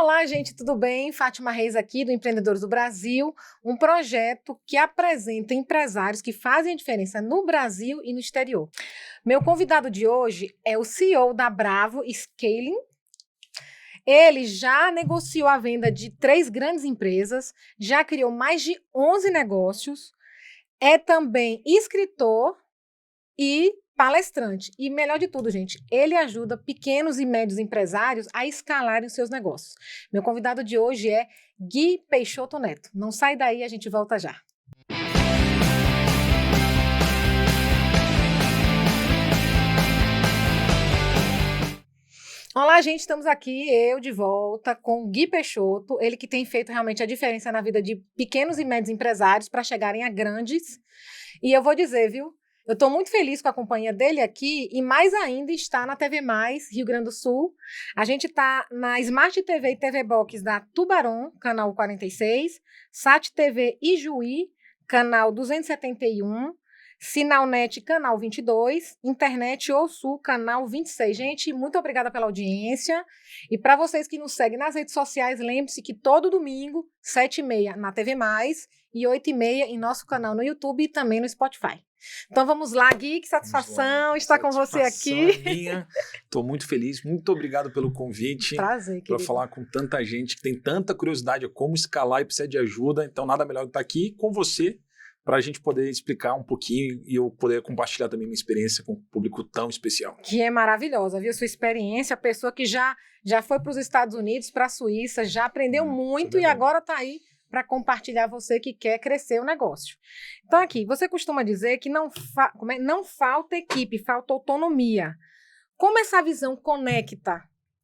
Olá, gente, tudo bem? Fátima Reis aqui do Empreendedores do Brasil, um projeto que apresenta empresários que fazem a diferença no Brasil e no exterior. Meu convidado de hoje é o CEO da Bravo Scaling. Ele já negociou a venda de 3 grandes empresas, já criou mais de 11 negócios, é também escritor e palestrante. E melhor de tudo, gente, ele ajuda pequenos e médios empresários a escalarem os seus negócios. Meu convidado de hoje é Gui Peixoto Neto. Não sai daí, a gente volta já. Olá, gente, estamos aqui, eu de volta com Gui Peixoto, ele que tem feito realmente a diferença na vida de pequenos e médios empresários para chegarem a grandes. E eu vou dizer, viu? Eu estou muito feliz com a companhia dele aqui e mais ainda está na TV Mais, Rio Grande do Sul. A gente está na Smart TV e TV Box da Tubarão, canal 46, Sat TV Ijuí, canal 271, Sinalnet, canal 22, Internet ou Sul, canal 26. Gente, muito obrigada pela audiência. E para vocês que nos seguem nas redes sociais, lembre-se que todo domingo, 7h30 na TV Mais e 8h30 em nosso canal no YouTube e também no Spotify. Então vamos lá, Gui, que satisfação estar com você aqui. Estou muito feliz, muito obrigado pelo convite. Prazer, para falar com tanta gente que tem tanta curiosidade como escalar e precisa de ajuda. Então nada melhor do que estar aqui com você para a gente poder explicar um pouquinho e eu poder compartilhar também minha experiência com um público tão especial. Que é maravilhosa, viu? Sua experiência, a pessoa que já foi para os Estados Unidos, para a Suíça, já aprendeu muito e agora está aí para compartilhar você que quer crescer o negócio. Então aqui, você costuma dizer que não falta equipe, falta autonomia. Como essa visão conecta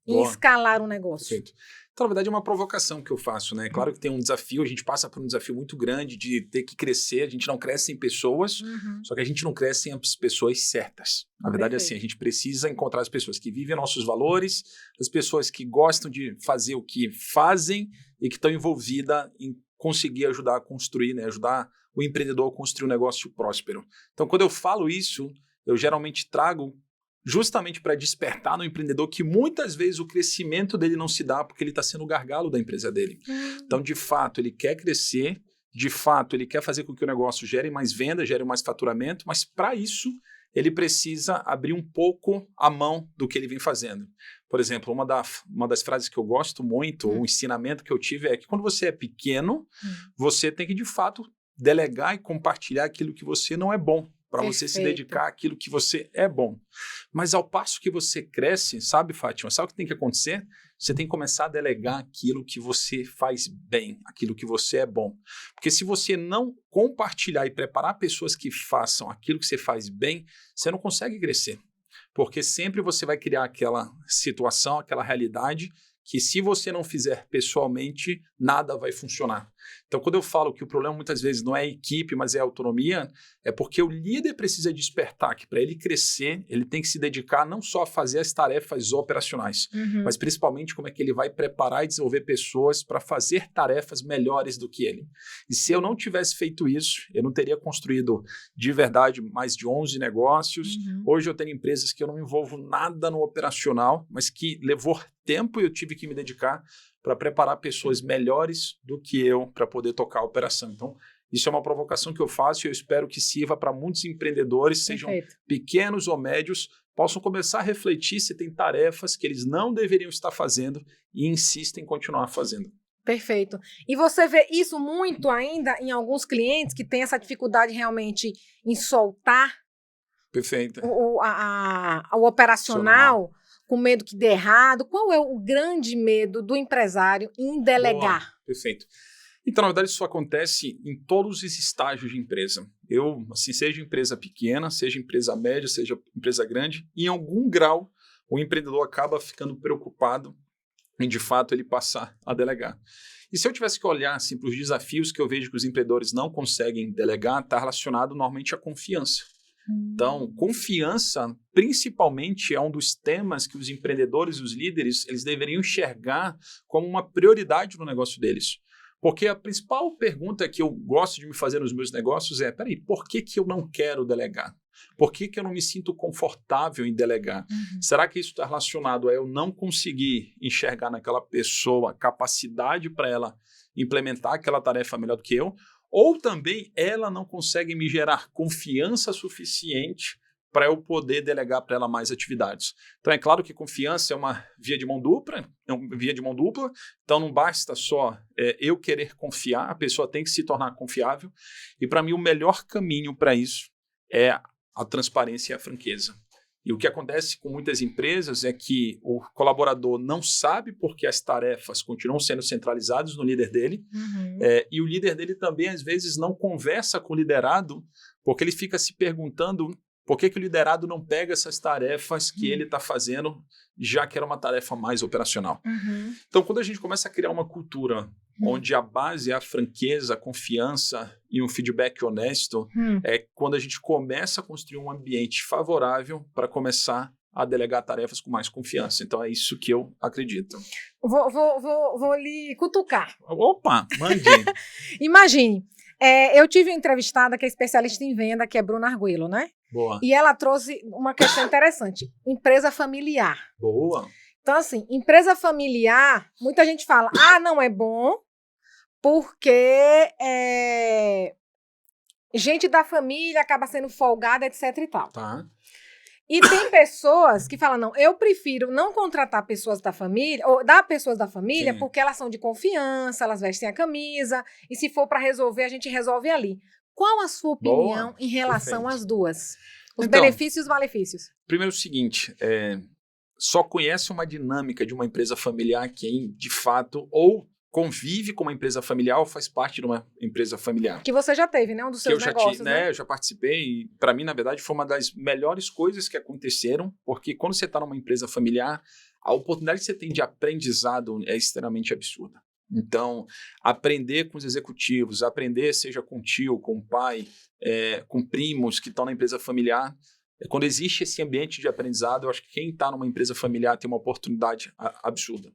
em escalar um negócio? Perfeito. Então, na verdade, é uma provocação que eu faço, né? Claro que tem um desafio, a gente passa por um desafio muito grande de ter que crescer, a gente não cresce sem pessoas, só que a gente não cresce sem as pessoas certas. Na verdade, assim, a gente precisa encontrar as pessoas que vivem nossos valores, as pessoas que gostam de fazer o que fazem e que estão envolvidas em conseguir ajudar a construir, né? Ajudar o empreendedor a construir um negócio próspero. Então, quando eu falo isso, eu geralmente trago justamente para despertar no empreendedor que muitas vezes o crescimento dele não se dá porque ele está sendo o gargalo da empresa dele. Então, de fato, ele quer crescer, de fato, ele quer fazer com que o negócio gere mais venda, gere mais faturamento, mas para isso ele precisa abrir um pouco a mão do que ele vem fazendo. Por exemplo, uma das frases que eu gosto muito, um ensinamento que eu tive é que quando você é pequeno, você tem que, de fato, delegar e compartilhar aquilo que você não é bom, para você se dedicar àquilo que você é bom. Mas ao passo que você cresce, sabe, Fátima, sabe o que tem que acontecer? Você tem que começar a delegar aquilo que você faz bem, aquilo que você é bom. Porque se você não compartilhar e preparar pessoas que façam aquilo que você faz bem, você não consegue crescer. Porque sempre você vai criar aquela situação, aquela realidade que se você não fizer pessoalmente, nada vai funcionar. Então, quando eu falo que o problema muitas vezes não é a equipe, mas é a autonomia, é porque o líder precisa despertar que para ele crescer, ele tem que se dedicar não só a fazer as tarefas operacionais, mas principalmente como é que ele vai preparar e desenvolver pessoas para fazer tarefas melhores do que ele. E se eu não tivesse feito isso, eu não teria construído de verdade mais de 11 negócios. Hoje eu tenho empresas que eu não envolvo nada no operacional, mas que levou tempo e eu tive que me dedicar para preparar pessoas melhores do que eu para poder tocar a operação. Então, isso é uma provocação que eu faço e eu espero que sirva para muitos empreendedores, sejam pequenos ou médios, possam começar a refletir se tem tarefas que eles não deveriam estar fazendo e insistem em continuar fazendo. Perfeito. E você vê isso muito ainda em alguns clientes que têm essa dificuldade realmente em soltar o operacional, com medo que dê errado. Qual é o grande medo do empresário em delegar? Perfeito. Então, na verdade, isso acontece em todos os estágios de empresa. Seja empresa pequena, seja empresa média, seja empresa grande, em algum grau o empreendedor acaba ficando preocupado em, de fato, ele passar a delegar. E se eu tivesse que olhar assim, para os desafios que eu vejo que os empreendedores não conseguem delegar, está relacionado normalmente à confiança. Então, confiança, principalmente, é um dos temas que os empreendedores e os líderes eles deveriam enxergar como uma prioridade no negócio deles. Porque a principal pergunta que eu gosto de me fazer nos meus negócios é, peraí, por que eu não quero delegar? Por que eu não me sinto confortável em delegar? Será que isso está relacionado a eu não conseguir enxergar naquela pessoa capacidade para ela implementar aquela tarefa melhor do que eu? Ou também ela não consegue me gerar confiança suficiente para eu poder delegar para ela mais atividades. Então, é claro que confiança é uma via de mão dupla, então não basta só eu querer confiar, a pessoa tem que se tornar confiável, e para mim o melhor caminho para isso é a transparência e a franqueza. E o que acontece com muitas empresas é que o colaborador não sabe porque as tarefas continuam sendo centralizadas no líder dele, e o líder dele também, às vezes, não conversa com o liderado, porque ele fica se perguntando por que o liderado não pega essas tarefas que ele está fazendo, já que era uma tarefa mais operacional. Então, quando a gente começa a criar uma cultura onde a base é a franqueza, a confiança e um feedback honesto, é quando a gente começa a construir um ambiente favorável para começar a delegar tarefas com mais confiança. Então, é isso que eu acredito. Vou lhe cutucar. Opa, mande. Imagine, eu tive uma entrevistada que é especialista em venda, que é Bruna Arguello, né? Boa. E ela trouxe uma questão interessante. Empresa familiar. Boa. Então, assim, empresa familiar, muita gente fala, não é bom, porque gente da família acaba sendo folgada, etc e tal. Tá. E tem pessoas que falam, não, eu prefiro não contratar pessoas da família, ou dar pessoas da família, porque elas são de confiança, elas vestem a camisa, e se for para resolver, a gente resolve ali. Qual a sua opinião em relação às duas? Os benefícios e os malefícios. Primeiro, o seguinte, só conhece uma dinâmica de uma empresa familiar quem, de fato, ou convive com uma empresa familiar ou faz parte de uma empresa familiar. Que você já teve, né? Um dos seus negócios, né? Eu já participei e, para mim, na verdade, foi uma das melhores coisas que aconteceram, porque quando você está numa empresa familiar, a oportunidade que você tem de aprendizado é extremamente absurda. Então, aprender com os executivos, aprender seja com tio, com pai, com primos que estão na empresa familiar, quando existe esse ambiente de aprendizado, eu acho que quem está numa empresa familiar tem uma oportunidade absurda.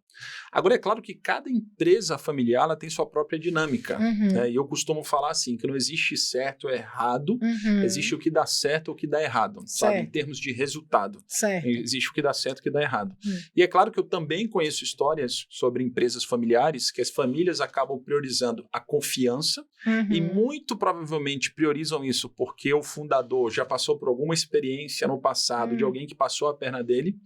Agora, é claro que cada empresa familiar ela tem sua própria dinâmica. Né? E eu costumo falar assim, que não existe certo ou errado, existe o que dá certo ou o que dá errado, sabe? Em termos de resultado. Existe o que dá certo e o que dá errado. E é claro que eu também conheço histórias sobre empresas familiares que as famílias acabam priorizando a confiança e muito provavelmente priorizam isso porque o fundador já passou por alguma experiência no passado de alguém que passou a perna dele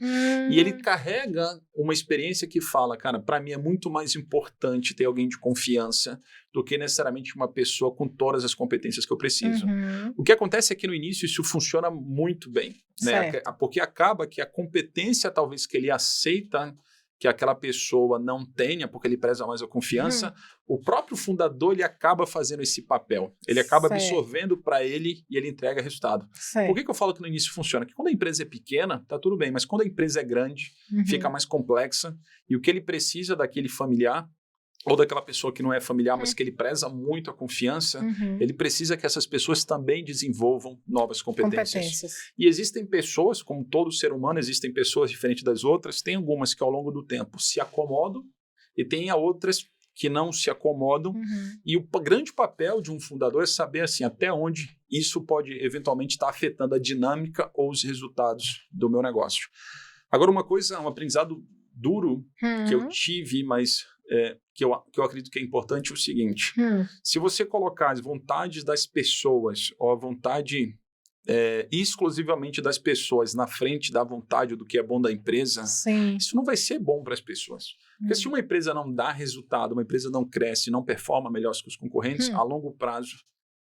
e ele carrega uma experiência que fala, cara, para mim é muito mais importante ter alguém de confiança do que necessariamente uma pessoa com todas as competências que eu preciso. O que acontece é que no início isso funciona muito bem, né? Porque acaba que a competência talvez que ele aceita que aquela pessoa não tenha, porque ele preza mais a confiança, o próprio fundador ele acaba fazendo esse papel. Ele acaba absorvendo para ele e ele entrega resultado. Por que eu falo que no início funciona? Porque quando a empresa é pequena, tá tudo bem, mas quando a empresa é grande, fica mais complexa e o que ele precisa daquele familiar ou daquela pessoa que não é familiar, mas que ele preza muito a confiança, ele precisa que essas pessoas também desenvolvam novas competências. E existem pessoas, como todo ser humano, existem pessoas diferentes das outras, tem algumas que ao longo do tempo se acomodam e tem outras que não se acomodam. E o grande papel de um fundador é saber assim, até onde isso pode eventualmente estar afetando a dinâmica ou os resultados do meu negócio. Agora, um aprendizado duro que eu tive, mas que eu acredito que é importante é o seguinte. Se você colocar as vontades das pessoas ou a vontade exclusivamente das pessoas na frente da vontade do que é bom da empresa, isso não vai ser bom para as pessoas. Porque se uma empresa não dá resultado, uma empresa não cresce, não performa melhor que os concorrentes, a longo prazo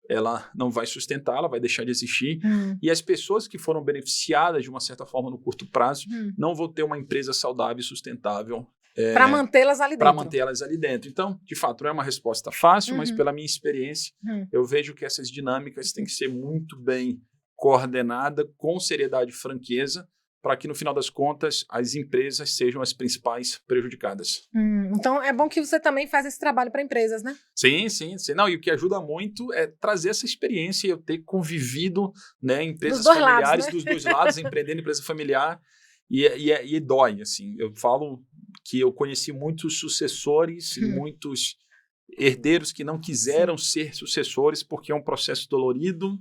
ela não vai sustentar, ela vai deixar de existir. E as pessoas que foram beneficiadas de uma certa forma no curto prazo não vão ter uma empresa saudável e sustentável para mantê-las ali dentro. Para mantê-las ali dentro. Então, de fato, não é uma resposta fácil, mas pela minha experiência, eu vejo que essas dinâmicas têm que ser muito bem coordenadas, com seriedade e franqueza, para que, no final das contas, as empresas sejam as principais prejudicadas. Então, é bom que você também faz esse trabalho para empresas, né? Sim. Não, e o que ajuda muito é trazer essa experiência e eu ter convivido em empresas familiares dos dois lados, empreendendo empresa familiar, e dói, assim. Eu falo que eu conheci muitos sucessores e muitos herdeiros que não quiseram ser sucessores porque é um processo dolorido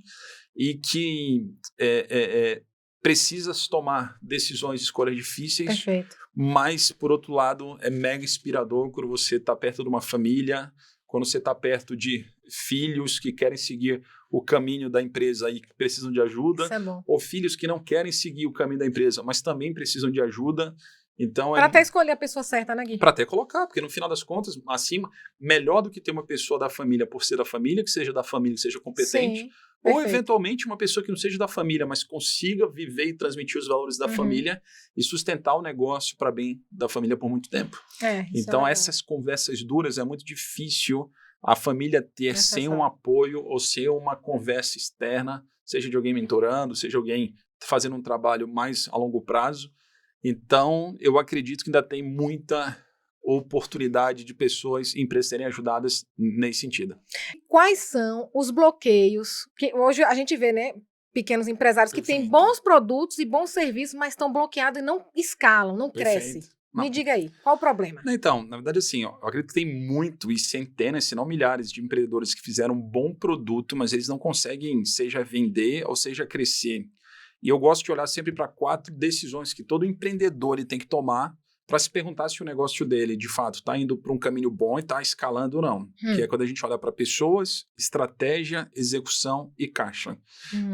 e que precisa tomar decisões, escolhas difíceis. Perfeito. Mas, por outro lado, é mega inspirador quando você está perto de uma família, quando você está perto de filhos que querem seguir o caminho da empresa e que precisam de ajuda, Isso é bom. ou filhos que não querem seguir o caminho da empresa, mas também precisam de ajuda. Então, Para até escolher a pessoa certa, né, Gui? para até colocar, porque no final das contas, acima, melhor do que ter uma pessoa da família por ser da família, que seja da família, que seja competente, Sim, ou perfeito. eventualmente uma pessoa que não seja da família, mas consiga viver e transmitir os valores da família e sustentar o negócio para bem da família por muito tempo. Então, essas conversas duras é muito difícil a família ter sem um apoio ou sem uma conversa externa, seja de alguém mentorando, seja alguém fazendo um trabalho mais a longo prazo. Então, eu acredito que ainda tem muita oportunidade de pessoas e empresas serem ajudadas nesse sentido. Quais são os bloqueios que hoje a gente vê, né, pequenos empresários que têm bons produtos e bons serviços, mas estão bloqueados e não escalam, não crescem? Me diga aí, qual o problema? Então, na verdade, assim, eu acredito que tem muito e centenas, se não milhares de empreendedores que fizeram um bom produto, mas eles não conseguem, seja vender ou seja crescer. E eu gosto de olhar sempre para 4 decisões que todo empreendedor ele tem que tomar para se perguntar se o negócio dele, de fato, está indo para um caminho bom e está escalando ou não. Que é quando a gente olha para pessoas, estratégia, execução e caixa.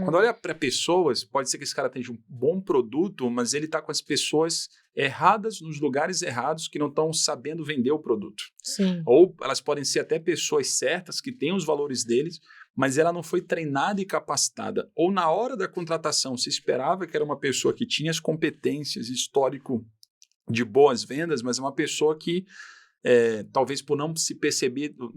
Quando olha para pessoas, pode ser que esse cara tenha um bom produto, mas ele está com as pessoas erradas nos lugares errados que não estão sabendo vender o produto. Sim. Ou elas podem ser até pessoas certas que têm os valores deles, mas ela não foi treinada e capacitada. Ou na hora da contratação, se esperava que era uma pessoa que tinha as competências, histórico de boas vendas, mas é uma pessoa que, talvez por não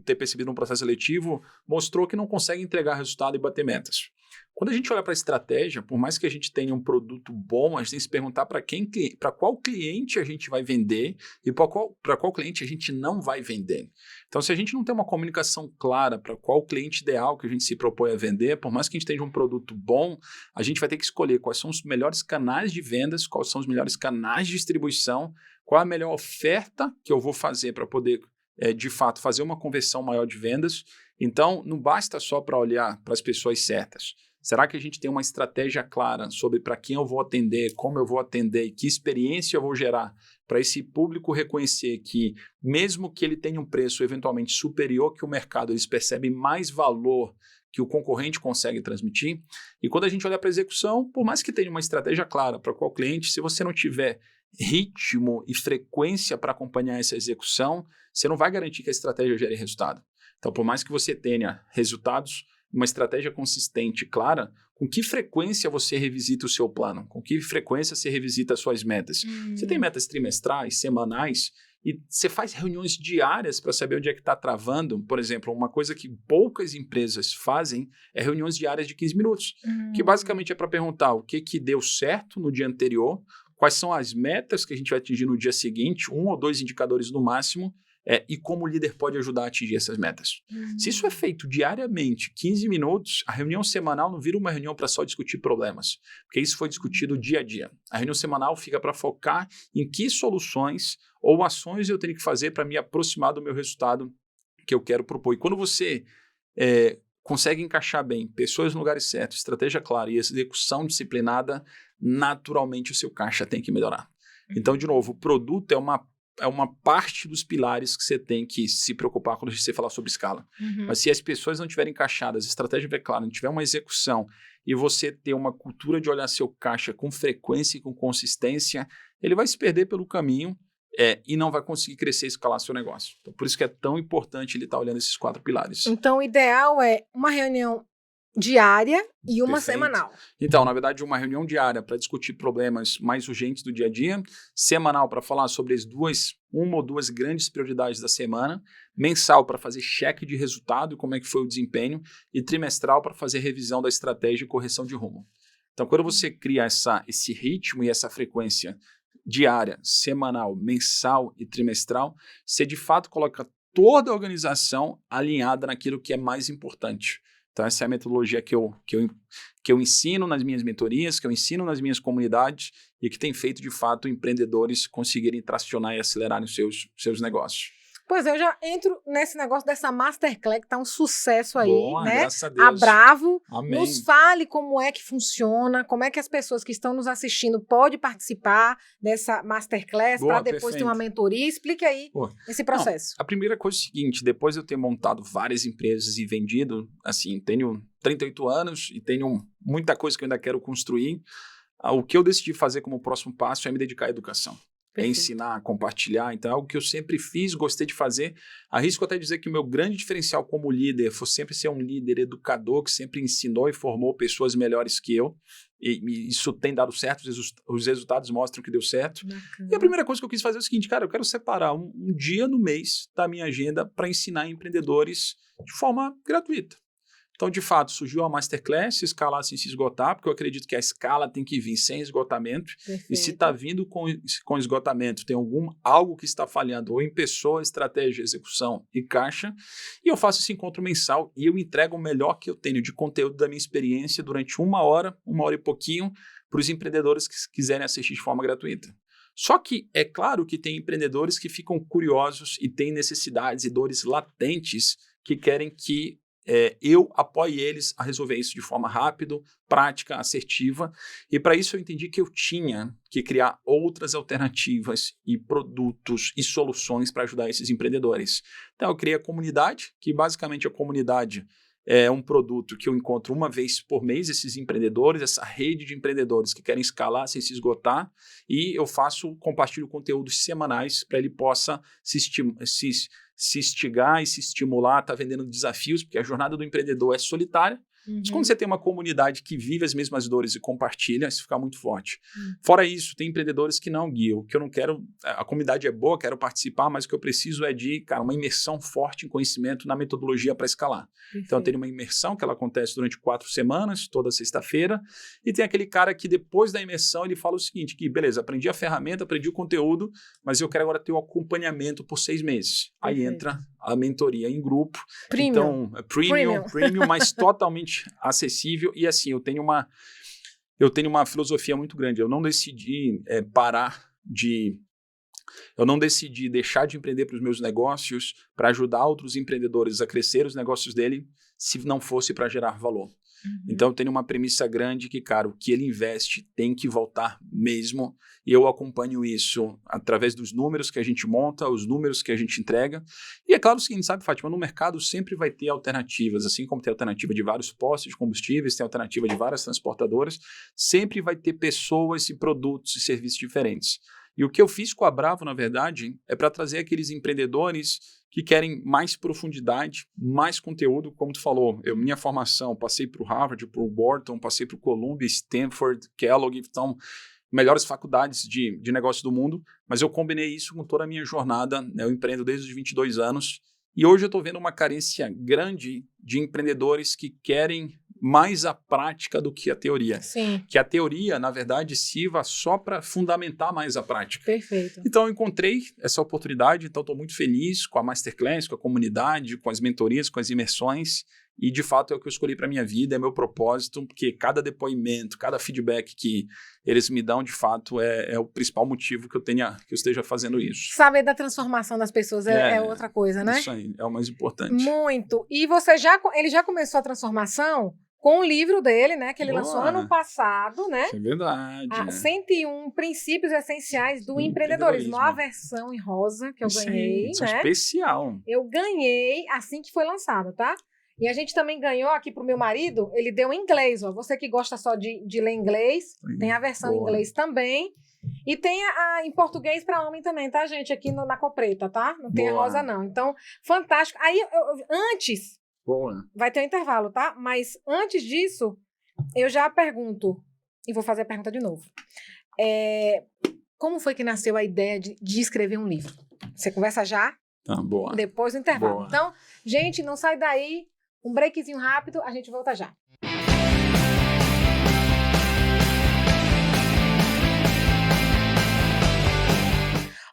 ter percebido um processo seletivo, mostrou que não consegue entregar resultado e bater metas. Quando a gente olha para a estratégia, por mais que a gente tenha um produto bom, a gente tem que se perguntar para qual cliente a gente vai vender e para qual cliente a gente não vai vender. Então, se a gente não tem uma comunicação clara para qual cliente ideal que a gente se propõe a vender, por mais que a gente tenha um produto bom, a gente vai ter que escolher quais são os melhores canais de vendas, quais são os melhores canais de distribuição, qual a melhor oferta que eu vou fazer para poder, de fato, fazer uma conversão maior de vendas. Então, não basta só para olhar para as pessoas certas. Será que a gente tem uma estratégia clara sobre para quem eu vou atender, como eu vou atender e que experiência eu vou gerar para esse público reconhecer que, mesmo que ele tenha um preço eventualmente superior que o mercado, eles percebem mais valor que o concorrente consegue transmitir? E quando a gente olha para a execução, por mais que tenha uma estratégia clara para qual cliente, se você não tiver ritmo e frequência para acompanhar essa execução, você não vai garantir que a estratégia gere resultado. Então, por mais que você tenha resultados, uma estratégia consistente e clara, com que frequência você revisita o seu plano? Com que frequência você revisita as suas metas? Você tem metas trimestrais, semanais, e você faz reuniões diárias para saber onde é que está travando. Por exemplo, uma coisa que poucas empresas fazem é reuniões diárias de 15 minutos, que basicamente é para perguntar o que deu certo no dia anterior, quais são as metas que a gente vai atingir no dia seguinte, 1 ou 2 indicadores no máximo, e como o líder pode ajudar a atingir essas metas. Se isso é feito diariamente, 15 minutos, a reunião semanal não vira uma reunião para só discutir problemas, porque isso foi discutido dia a dia. A reunião semanal fica para focar em que soluções ou ações eu tenho que fazer para me aproximar do meu resultado que eu quero propor. E quando você consegue encaixar bem pessoas no lugar certo, estratégia clara e execução disciplinada, naturalmente o seu caixa tem que melhorar. Então, de novo, o produto é uma parte dos pilares que você tem que se preocupar quando você falar sobre escala. Mas se as pessoas não estiverem encaixadas, a estratégia estiver clara, não tiver uma execução e você ter uma cultura de olhar seu caixa com frequência e com consistência, ele vai se perder pelo caminho e não vai conseguir crescer e escalar seu negócio. Então, por isso que é tão importante ele estar olhando esses 4 pilares. Então, o ideal é uma reunião diária e uma semanal. Então, na verdade, uma reunião diária para discutir problemas mais urgentes do dia a dia, semanal para falar sobre uma ou duas grandes prioridades da semana, mensal para fazer cheque de resultado e como é que foi o desempenho, e trimestral para fazer revisão da estratégia e correção de rumo. Então, quando você cria esse ritmo e essa frequência diária, semanal, mensal e trimestral, você de fato coloca toda a organização alinhada naquilo que é mais importante. Então, essa é a metodologia que eu ensino nas minhas mentorias, que eu ensino nas minhas comunidades e que tem feito, de fato, empreendedores conseguirem tracionar e acelerarem os seus negócios. Pois é, eu já entro nesse negócio dessa Masterclass, que tá um sucesso aí, Boa, né? graças a Deus. A Bravo, Amém. nos fale como é que funciona, como é que as pessoas que estão nos assistindo podem participar dessa Masterclass para depois ter uma mentoria. Explique aí esse processo. Não, a primeira coisa é o seguinte, depois de eu ter montado várias empresas e vendido, assim, tenho 38 anos e tenho muita coisa que eu ainda quero construir, o que eu decidi fazer como próximo passo é me dedicar à educação. É ensinar, compartilhar. Então, é algo que eu sempre fiz, gostei de fazer. Arrisco até dizer que o meu grande diferencial como líder foi sempre ser um líder educador que sempre ensinou e formou pessoas melhores que eu. E isso tem dado certo, os resultados mostram que deu certo. Bacana. E a primeira coisa que eu quis fazer é o seguinte, cara, eu quero separar um dia no mês da minha agenda para ensinar empreendedores de forma gratuita. Então, de fato, surgiu a Masterclass, escalar sem se esgotar, porque eu acredito que a escala tem que vir sem esgotamento. Perfeito. E se está vindo com esgotamento, tem algo que está falhando, ou em pessoa, estratégia, execução e caixa. E eu faço esse encontro mensal e eu entrego o melhor que eu tenho de conteúdo da minha experiência durante 1 hora e pouquinho, para os empreendedores que quiserem assistir de forma gratuita. Só que é claro que tem empreendedores que ficam curiosos e têm necessidades e dores latentes que querem que eu apoie eles a resolver isso de forma rápida, prática, assertiva. E para isso eu entendi que eu tinha que criar outras alternativas e produtos e soluções para ajudar esses empreendedores. Então eu criei a comunidade, que basicamente a comunidade é um produto que eu encontro uma vez por mês, esses empreendedores, essa rede de empreendedores que querem escalar sem se esgotar, e eu compartilho conteúdos semanais para ele possa se instigar e se estimular, tá vendendo desafios, porque a jornada do empreendedor é solitária. Mas quando você tem uma comunidade que vive as mesmas dores e compartilha, isso fica muito forte. Fora isso, tem empreendedores que não guiam, que eu não quero, a comunidade é boa, quero participar, mas o que eu preciso é de, uma imersão forte em conhecimento na metodologia para escalar. Perfeito. Então, tem uma imersão que ela acontece durante 4 semanas, toda sexta-feira, e tem aquele cara que depois da imersão ele fala o seguinte, que beleza, aprendi a ferramenta, aprendi o conteúdo, mas eu quero agora ter o acompanhamento por 6 meses. Perfeito. Aí entra a mentoria em grupo. Premium. Então, premium, mas totalmente acessível. E assim, eu tenho uma filosofia muito grande. Eu não decidi eu não decidi deixar de empreender para os meus negócios, para ajudar outros empreendedores a crescer os negócios dele, se não fosse para gerar valor. Então, eu tenho uma premissa grande que, cara, o que ele investe tem que voltar mesmo. E eu acompanho isso através dos números que a gente monta, os números que a gente entrega. E é claro o seguinte, sabe, Fátima, no mercado sempre vai ter alternativas, assim como tem alternativa de vários postos de combustíveis, tem alternativa de várias transportadoras, sempre vai ter pessoas e produtos e serviços diferentes. E o que eu fiz com a Bravo, na verdade, é para trazer aqueles empreendedores que querem mais profundidade, mais conteúdo, como tu falou. Minha formação, passei para o Harvard, para o Wharton, passei para o Columbia, Stanford, Kellogg, então, melhores faculdades de negócio do mundo, mas eu combinei isso com toda a minha jornada, né? Eu empreendo desde os 22 anos, e hoje eu estou vendo uma carência grande de empreendedores que querem mais a prática do que a teoria. Sim. Que a teoria, na verdade, sirva só para fundamentar mais a prática. Perfeito. Então, eu encontrei essa oportunidade, então estou muito feliz com a Masterclass, com a comunidade, com as mentorias, com as imersões, e de fato é o que eu escolhi para minha vida, é meu propósito, porque cada depoimento, cada feedback que eles me dão, de fato, é o principal motivo que eu esteja fazendo isso. Saber da transformação das pessoas é outra coisa, né? Isso aí, é o mais importante. Muito. E ele já começou a transformação com o livro dele, né? Que ele lançou ano passado, né? É verdade. 101 princípios essenciais do empreendedorismo. A versão em rosa que eu ganhei, Sim, né? Especial. Eu ganhei assim que foi lançado, tá? E a gente também ganhou aqui pro meu marido, ele deu em inglês, ó. Você que gosta só de ler inglês, tem a versão em inglês também. E tem em português para homem também, tá, gente? Aqui na cor preta, tá? Não tem a rosa, não. Então, fantástico. Aí, antes... Vai ter um intervalo, tá? Mas antes disso, eu já pergunto, e vou fazer a pergunta de novo. Como foi que nasceu a ideia de escrever um livro? Você conversa já? Boa. Depois do intervalo. Boa. Então, gente, não sai daí. Um breakzinho rápido, a gente volta já.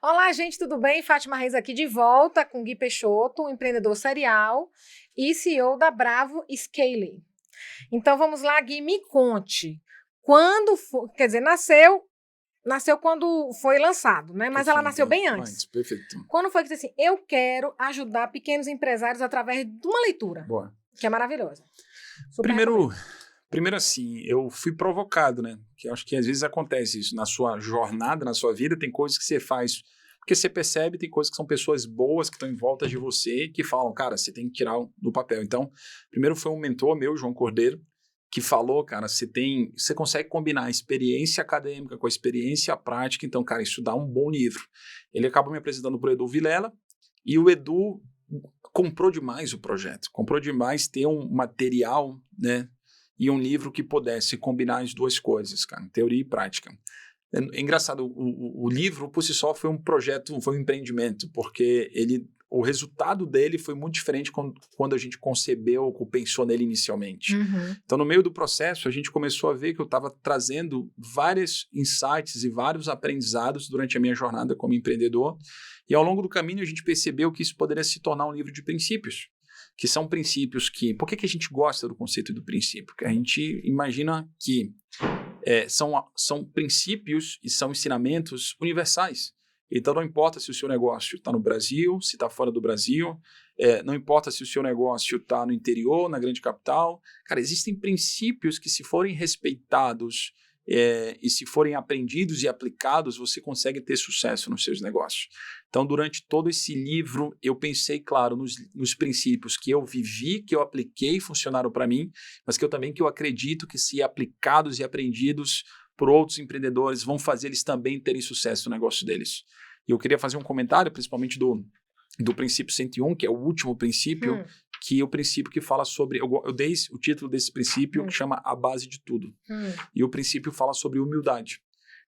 Olá, gente, tudo bem? Fátima Reis aqui de volta com Gui Peixoto, um empreendedor serial e CEO da Bravo Scaling. Então, vamos lá, Gui, me conte. Quando foi, nasceu nasceu quando foi lançado, né? Mas ela nasceu bem antes. Perfeito. Quando foi que disse assim, eu quero ajudar pequenos empresários através de uma leitura. Boa. Que é maravilhosa. Primeiro assim, eu fui provocado, né? Que eu acho que às vezes acontece isso. Na sua jornada, na sua vida, tem coisas que você faz porque você percebe, tem coisas que são pessoas boas que estão em volta de você que falam, cara, você tem que tirar do papel. Então, primeiro foi um mentor meu, João Cordeiro, que falou, cara, você consegue combinar a experiência acadêmica com a experiência prática, então, cara, isso dá um bom livro. Ele acabou me apresentando para o Edu Vilela, e o Edu comprou demais o projeto, comprou demais ter um material, né, e um livro que pudesse combinar as duas coisas, cara, teoria e prática. É engraçado, o livro por si só foi um projeto, foi um empreendimento, porque o resultado dele foi muito diferente quando a gente concebeu ou pensou nele inicialmente. Uhum. Então, no meio do processo, a gente começou a ver que eu estava trazendo vários insights e vários aprendizados durante a minha jornada como empreendedor, e ao longo do caminho a gente percebeu que isso poderia se tornar um livro de princípios, que são princípios que... Por que a gente gosta do conceito do princípio? Porque a gente imagina que são princípios e são ensinamentos universais. Então, não importa se o seu negócio está no Brasil, se está fora do Brasil, não importa se o seu negócio está no interior, na grande capital. Cara, existem princípios que, se forem respeitados e se forem aprendidos e aplicados, você consegue ter sucesso nos seus negócios. Então, durante todo esse livro, eu pensei, claro, nos princípios que eu vivi, que eu apliquei e funcionaram para mim, mas que eu acredito que, se aplicados e aprendidos por outros empreendedores, vão fazer eles também terem sucesso no negócio deles. E eu queria fazer um comentário, principalmente do princípio 101, que é o último princípio, que é o princípio que fala sobre... Eu dei o título desse princípio, que chama A Base de Tudo. E o princípio fala sobre humildade.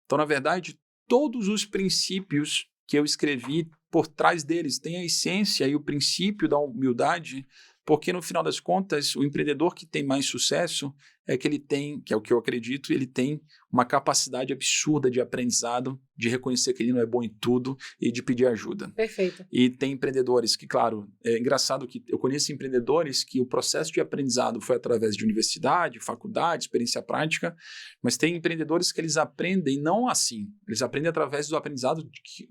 Então, na verdade, todos os princípios que eu escrevi, por trás deles tem a essência e o princípio da humildade, porque, no final das contas, o empreendedor que tem mais sucesso é que ele tem, que é o que eu acredito, ele tem uma capacidade absurda de aprendizado, de reconhecer que ele não é bom em tudo e de pedir ajuda. Perfeito. E tem empreendedores que, claro, é engraçado que eu conheço empreendedores que o processo de aprendizado foi através de universidade, faculdade, experiência prática, mas tem empreendedores que eles aprendem não assim, eles aprendem através do aprendizado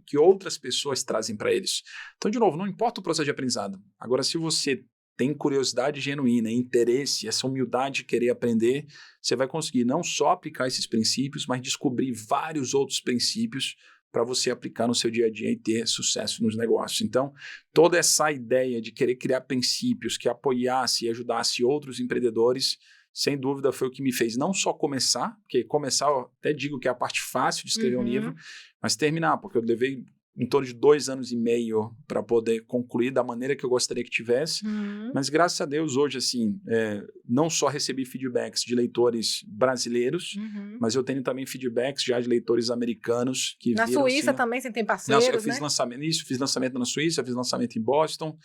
que outras pessoas trazem para eles. Então, de novo, não importa o processo de aprendizado. Agora, se você tem curiosidade genuína, interesse, essa humildade de querer aprender, você vai conseguir não só aplicar esses princípios, mas descobrir vários outros princípios para você aplicar no seu dia a dia e ter sucesso nos negócios. Então, toda essa ideia de querer criar princípios que apoiasse e ajudasse outros empreendedores, sem dúvida foi o que me fez não só começar, porque começar eu até digo que é a parte fácil de escrever um livro, mas terminar, porque eu levei em torno de 2 anos e meio para poder concluir da maneira que eu gostaria que tivesse. Mas, graças a Deus, hoje, assim, não só recebi feedbacks de leitores brasileiros, mas eu tenho também feedbacks já de leitores americanos que na viram, Suíça assim, também você tem parceiros, eu fiz fiz lançamento na Suíça, fiz lançamento em Boston.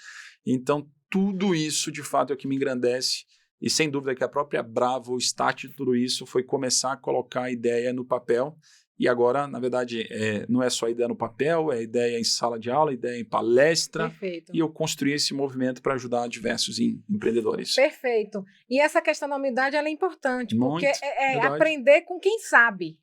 Então, tudo isso, de fato, é o que me engrandece. E, sem dúvida, que a própria Bravo, o start de tudo isso, foi começar a colocar a ideia no papel. E agora, na verdade, não é só a ideia no papel, é ideia em sala de aula, ideia em palestra. Perfeito. E eu construí esse movimento para ajudar diversos empreendedores. Perfeito. E essa questão da humildade, ela é importante, Muito, porque aprender com quem sabe.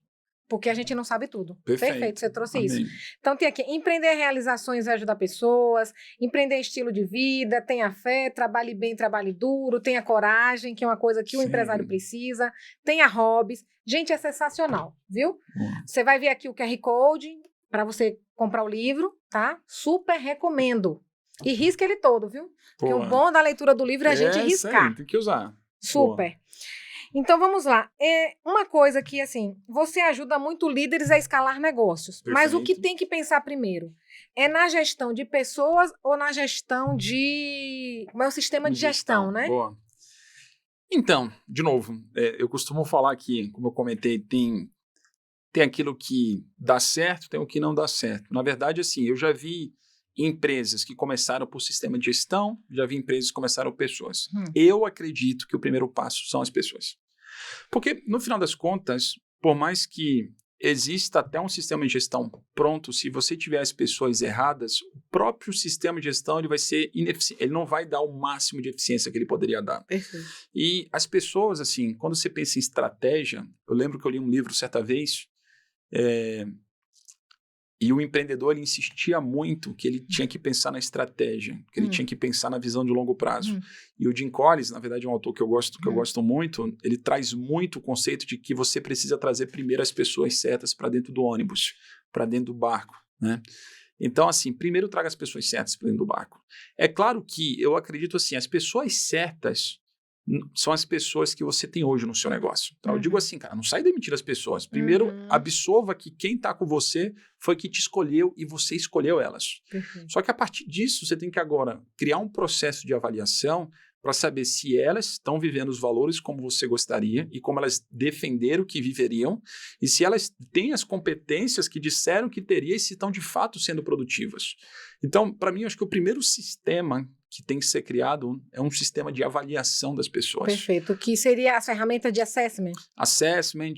Porque a gente não sabe tudo. Perfeito, você trouxe isso. Então tem aqui, empreender realizações e ajudar pessoas, empreender estilo de vida, tenha fé, trabalhe bem, trabalhe duro, tenha coragem, que é uma coisa que o empresário precisa, tenha hobbies. Gente, é sensacional, viu? Você vai ver aqui o QR Code para você comprar o livro, tá? Super recomendo. E risca ele todo, viu? Porque o bom da leitura do livro é a gente riscar. Aí, tem que usar. Super. Então, vamos lá. Uma coisa que, assim, você ajuda muito líderes a escalar negócios. Perfeito. Mas o que tem que pensar primeiro? É na gestão de pessoas ou na gestão de... Como é o sistema de gestão, né? Boa. Então, de novo, eu costumo falar que, como eu comentei, tem aquilo que dá certo, tem o que não dá certo. Na verdade, assim, eu já vi empresas que começaram por sistema de gestão, já vi empresas que começaram por pessoas. Eu acredito que o primeiro passo são as pessoas. Porque, no final das contas, por mais que exista até um sistema de gestão pronto, se você tiver as pessoas erradas, o próprio sistema de gestão ele vai ser ineficiente, ele não vai dar o máximo de eficiência que ele poderia dar. Perfeito. E as pessoas, assim, quando você pensa em estratégia, eu lembro que eu li um livro certa vez E o empreendedor ele insistia muito que ele tinha que pensar na estratégia, que ele tinha que pensar na visão de longo prazo. E o Jim Collins, na verdade, é um autor que eu gosto muito, ele traz muito o conceito de que você precisa trazer primeiro as pessoas certas para dentro do ônibus, para dentro do barco, né? Então, assim, primeiro traga as pessoas certas para dentro do barco. É claro que eu acredito assim, as pessoas certas são as pessoas que você tem hoje no seu negócio. Então, eu digo assim, cara, não sai demitindo as pessoas. Primeiro, absorva que quem está com você foi que te escolheu e você escolheu elas. Só que a partir disso, você tem que agora criar um processo de avaliação para saber se elas estão vivendo os valores como você gostaria e como elas defenderam que viveriam e se elas têm as competências que disseram que teriam e se estão de fato sendo produtivas. Então, para mim, eu acho que o primeiro sistema que tem que ser criado é um sistema de avaliação das pessoas. Perfeito. Que seria a ferramenta de assessment? Assessment,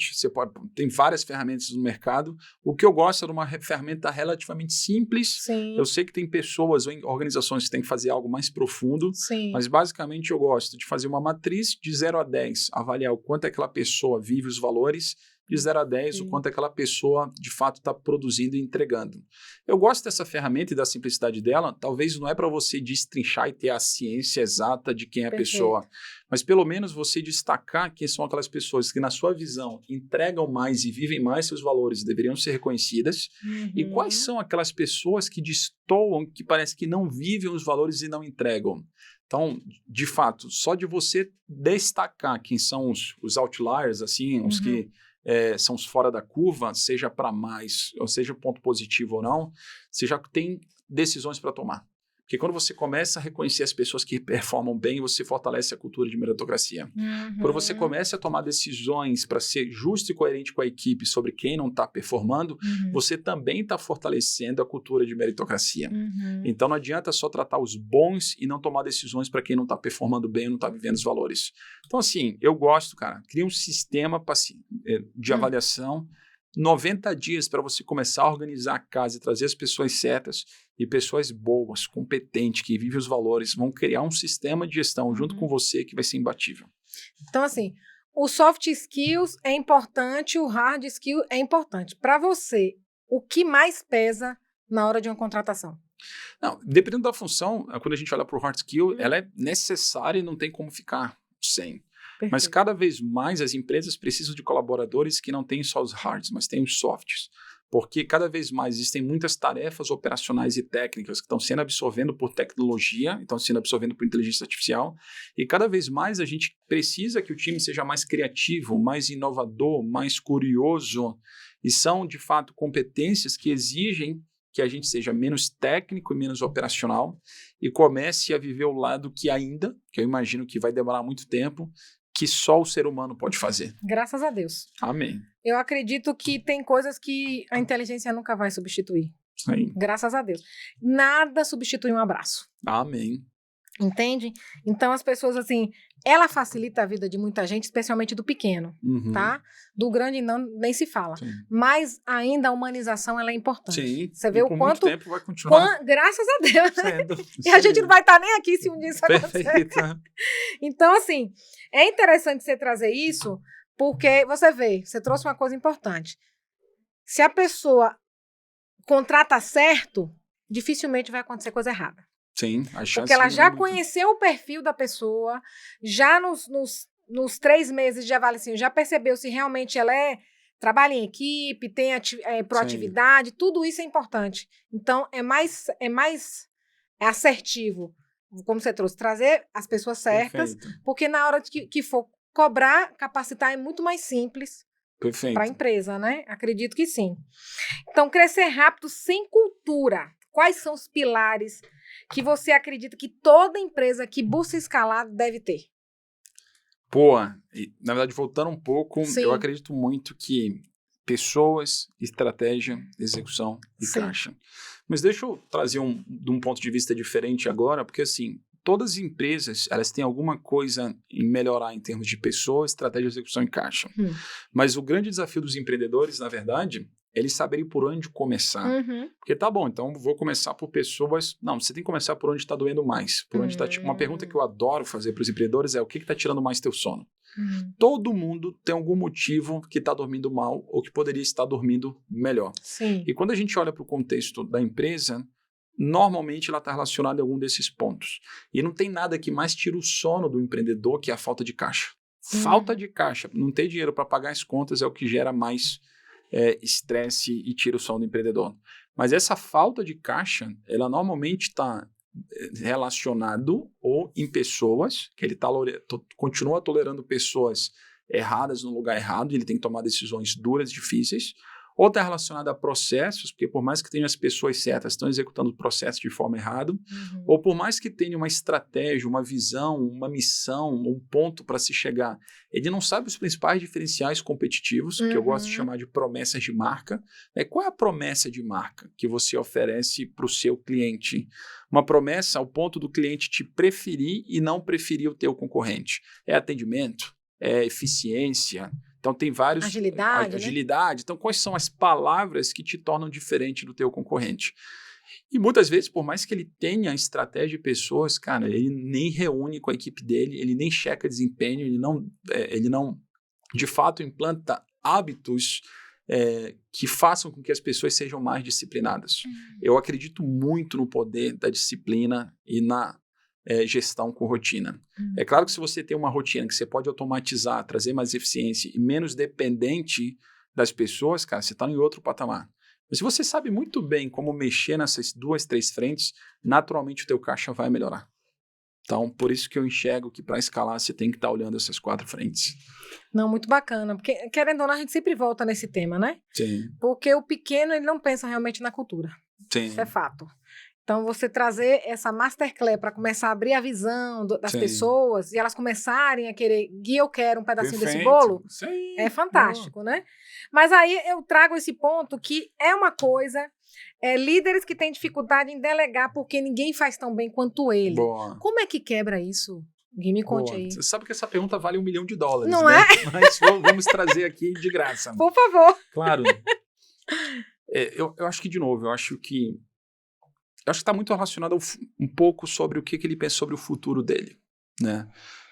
tem várias ferramentas no mercado. O que eu gosto é de uma ferramenta relativamente simples. Sim. Eu sei que tem pessoas ou organizações que têm que fazer algo mais profundo, Sim. mas basicamente eu gosto de fazer uma matriz de 0 a 10, avaliar o quanto aquela pessoa vive os valores, de 0 a 10, o quanto aquela pessoa de fato está produzindo e entregando. Eu gosto dessa ferramenta e da simplicidade dela, talvez não é para você destrinchar e ter a ciência exata de quem é a pessoa, mas pelo menos você destacar quem são aquelas pessoas que na sua visão entregam mais e vivem mais seus valores, deveriam ser reconhecidas, e quais são aquelas pessoas que destoam, que parece que não vivem os valores e não entregam. Então, de fato, só de você destacar quem são os outliers, assim, os que são os fora da curva, seja para mais, ou seja ponto positivo ou não, você já tem decisões para tomar. Porque quando você começa a reconhecer as pessoas que performam bem, você fortalece a cultura de meritocracia. Quando você começa a tomar decisões para ser justo e coerente com a equipe sobre quem não está performando, você também está fortalecendo a cultura de meritocracia. Então não adianta só tratar os bons e não tomar decisões para quem não está performando bem, não está vivendo os valores. Então assim, eu gosto, cara, cria um sistema de avaliação, 90 dias para você começar a organizar a casa e trazer as pessoas certas e pessoas boas, competentes, que vivem os valores, vão criar um sistema de gestão junto com você que vai ser imbatível. Então, assim, o soft skills é importante, o hard skill é importante. Para você, o que mais pesa na hora de uma contratação? Não, dependendo da função, quando a gente olha para o hard skill, ela é necessária e não tem como ficar sem. Perfeito. Mas cada vez mais as empresas precisam de colaboradores que não têm só os hards, mas têm os softs. Porque cada vez mais existem muitas tarefas operacionais e técnicas que estão sendo absorvendo por tecnologia, estão sendo absorvendo por inteligência artificial, e cada vez mais a gente precisa que o time seja mais criativo, mais inovador, mais curioso, e são, de fato, competências que exigem que a gente seja menos técnico e menos operacional e comece a viver o lado que eu imagino que vai demorar muito tempo, que só o ser humano pode fazer. Graças a Deus. Amém. Eu acredito que tem coisas que a inteligência nunca vai substituir. Sim. Graças a Deus. Nada substitui um abraço. Amém. Entende? Então, as pessoas, assim, ela facilita a vida de muita gente, especialmente do pequeno, tá? Do grande não, nem se fala. Sim. Mas ainda a humanização, ela é importante. Sim. Você vê o quanto... muito tempo vai continuar. Graças a Deus. Sendo. E a gente não vai estar nem aqui se um dia isso acontecer. Perfeito. Então, assim, é interessante você trazer isso, porque você vê, você trouxe uma coisa importante. Se a pessoa contrata certo, dificilmente vai acontecer coisa errada. Sim, a chance. Porque ela já conheceu o perfil da pessoa, já nos 3 meses de avaliação, já percebeu se realmente ela trabalha em equipe, tem proatividade, tudo isso é importante. Então, é mais assertivo, como você trouxe, trazer as pessoas certas, perfeito, porque na hora que for cobrar, capacitar é muito mais simples para a empresa, né? Acredito que sim. Então, crescer rápido sem cultura. Quais são os pilares que você acredita que toda empresa que busca escalar deve ter? Pô, na verdade, voltando um pouco, sim, eu acredito muito que pessoas, estratégia, execução e caixa. Mas deixa eu trazer de um ponto de vista diferente agora, porque assim, todas as empresas, elas têm alguma coisa em melhorar em termos de pessoas, estratégia, execução e caixa. Mas o grande desafio dos empreendedores, na verdade, eles saberem por onde começar. Porque tá bom, então vou começar por pessoas... Não, você tem que começar por onde está doendo mais. Por onde tá, tipo, uma pergunta que eu adoro fazer para os empreendedores é o que está tirando mais teu sono? Todo mundo tem algum motivo que está dormindo mal ou que poderia estar dormindo melhor. Sim. E quando a gente olha para o contexto da empresa, normalmente ela está relacionada a algum desses pontos. E não tem nada que mais tira o sono do empreendedor que a falta de caixa. Falta de caixa, não ter dinheiro para pagar as contas é o que gera mais estresse e tira o sono do empreendedor. Mas essa falta de caixa, ela normalmente está relacionado ou em pessoas, que ele continua tolerando pessoas erradas no lugar errado, e ele tem que tomar decisões duras, difíceis, ou está relacionado a processos, porque por mais que tenham as pessoas certas, estão executando o processo de forma errada, ou por mais que tenha uma estratégia, uma visão, uma missão, um ponto para se chegar, ele não sabe os principais diferenciais competitivos, que eu gosto de chamar de promessas de marca. Qual é a promessa de marca que você oferece para o seu cliente? Uma promessa ao ponto do cliente te preferir e não preferir o teu concorrente. É atendimento? É eficiência? Então, tem vários... Agilidade. Então, quais são as palavras que te tornam diferente do teu concorrente? E muitas vezes, por mais que ele tenha estratégia de pessoas, cara, ele nem reúne com a equipe dele, ele nem checa desempenho, ele não de fato, implanta hábitos que façam com que as pessoas sejam mais disciplinadas. Eu acredito muito no poder da disciplina e na gestão com rotina. É claro que se você tem uma rotina que você pode automatizar, trazer mais eficiência e menos dependente das pessoas, cara, você está em outro patamar. Mas se você sabe muito bem como mexer nessas 2, 3 frentes, naturalmente o teu caixa vai melhorar. Então, por isso que eu enxergo que para escalar você tem que estar olhando essas 4 frentes. Não, muito bacana, porque querendo ou não a gente sempre volta nesse tema, né? Sim. Porque o pequeno ele não pensa realmente na cultura. Sim. Isso é fato. Então, você trazer essa masterclass para começar a abrir a visão das pessoas e elas começarem a querer, Gui, eu quero um pedacinho desse bolo, é fantástico, né? Mas aí eu trago esse ponto que é uma coisa, líderes que têm dificuldade em delegar porque ninguém faz tão bem quanto ele. Boa. Como é que quebra isso? Gui, me conte aí. Você sabe que essa pergunta vale $1 milhão, não né? É? Mas vamos trazer aqui de graça. Por favor. Claro. Eu acho que, de novo, eu acho que está muito relacionado um pouco sobre o que ele pensa sobre o futuro dele, né?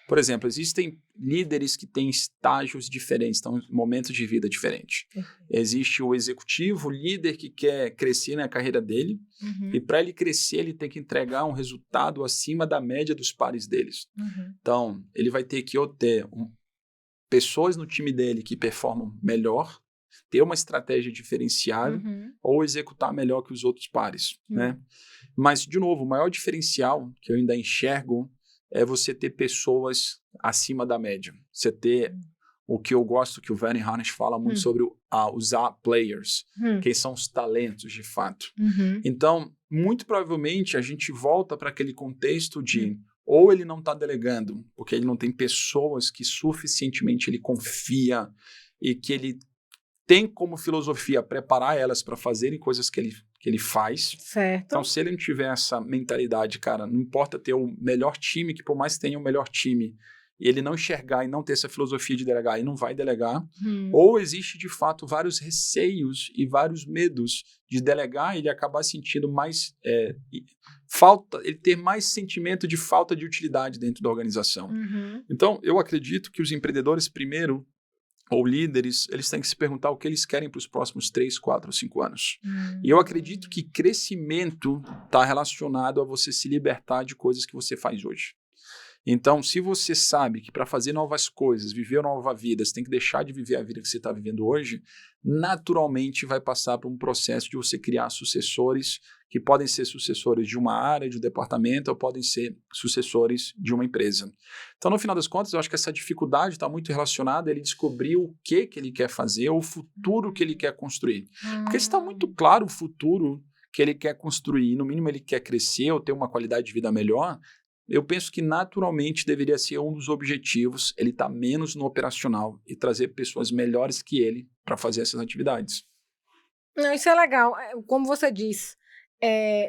Por exemplo, existem líderes que têm estágios diferentes, então momentos de vida diferentes. Existe o executivo, o líder que quer crescer na carreira dele, e para ele crescer, ele tem que entregar um resultado acima da média dos pares deles. Então, ele vai ter que ou ter pessoas no time dele que performam melhor, ter uma estratégia diferenciada ou executar melhor que os outros pares, né? Mas, de novo, o maior diferencial que eu ainda enxergo é você ter pessoas acima da média. Você ter o que eu gosto, que o Verne Harnish fala muito sobre os A-players, quem são os talentos, de fato. Então, muito provavelmente, a gente volta para aquele contexto de ou ele não está delegando, porque ele não tem pessoas que suficientemente ele confia e que ele tem como filosofia preparar elas para fazerem coisas que ele faz. Certo. Então, se ele não tiver essa mentalidade, cara, não importa ter o melhor time, que por mais que tenha o melhor time, e ele não enxergar e não ter essa filosofia de delegar, ele não vai delegar. Ou existe, de fato, vários receios e vários medos de delegar e ele acabar sentindo mais ele ter mais sentimento de falta de utilidade dentro da organização. Então, eu acredito que os empreendedores, primeiro, ou líderes, eles têm que se perguntar o que eles querem para os próximos 3, 4, 5 anos. E eu acredito que crescimento está relacionado a você se libertar de coisas que você faz hoje. Então, se você sabe que para fazer novas coisas, viver uma nova vida, você tem que deixar de viver a vida que você está vivendo hoje, naturalmente vai passar por um processo de você criar sucessores, que podem ser sucessores de uma área, de um departamento, ou podem ser sucessores de uma empresa. Então, no final das contas, eu acho que essa dificuldade está muito relacionada a ele descobrir o que ele quer fazer, ou o futuro que ele quer construir. Porque está muito claro o futuro que ele quer construir, no mínimo ele quer crescer ou ter uma qualidade de vida melhor, eu penso que naturalmente deveria ser um dos objetivos, ele estar menos no operacional e trazer pessoas melhores que ele para fazer essas atividades. Não, isso é legal. Como você diz,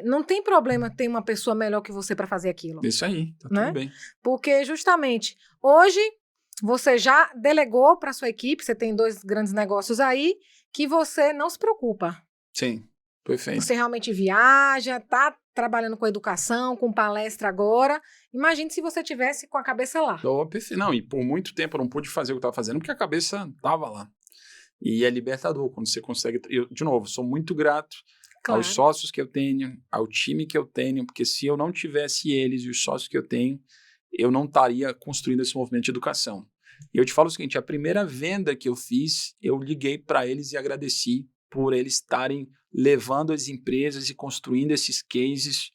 não tem problema ter uma pessoa melhor que você para fazer aquilo. Isso aí, tá tudo bem. Porque justamente, hoje você já delegou para sua equipe, você tem 2 grandes negócios aí, que você não se preocupa. Sim, perfeito. Você realmente viaja, tá trabalhando com educação, com palestra agora. Imagine se você tivesse com a cabeça lá. Não, e por muito tempo eu não pude fazer o que eu estava fazendo porque a cabeça estava lá. E é libertador quando você consegue. Eu, de novo, sou muito grato aos sócios que eu tenho, ao time que eu tenho, porque se eu não tivesse eles e os sócios que eu tenho, eu não estaria construindo esse movimento de educação. E eu te falo o seguinte, a primeira venda que eu fiz, eu liguei para eles e agradeci por eles estarem levando as empresas e construindo esses cases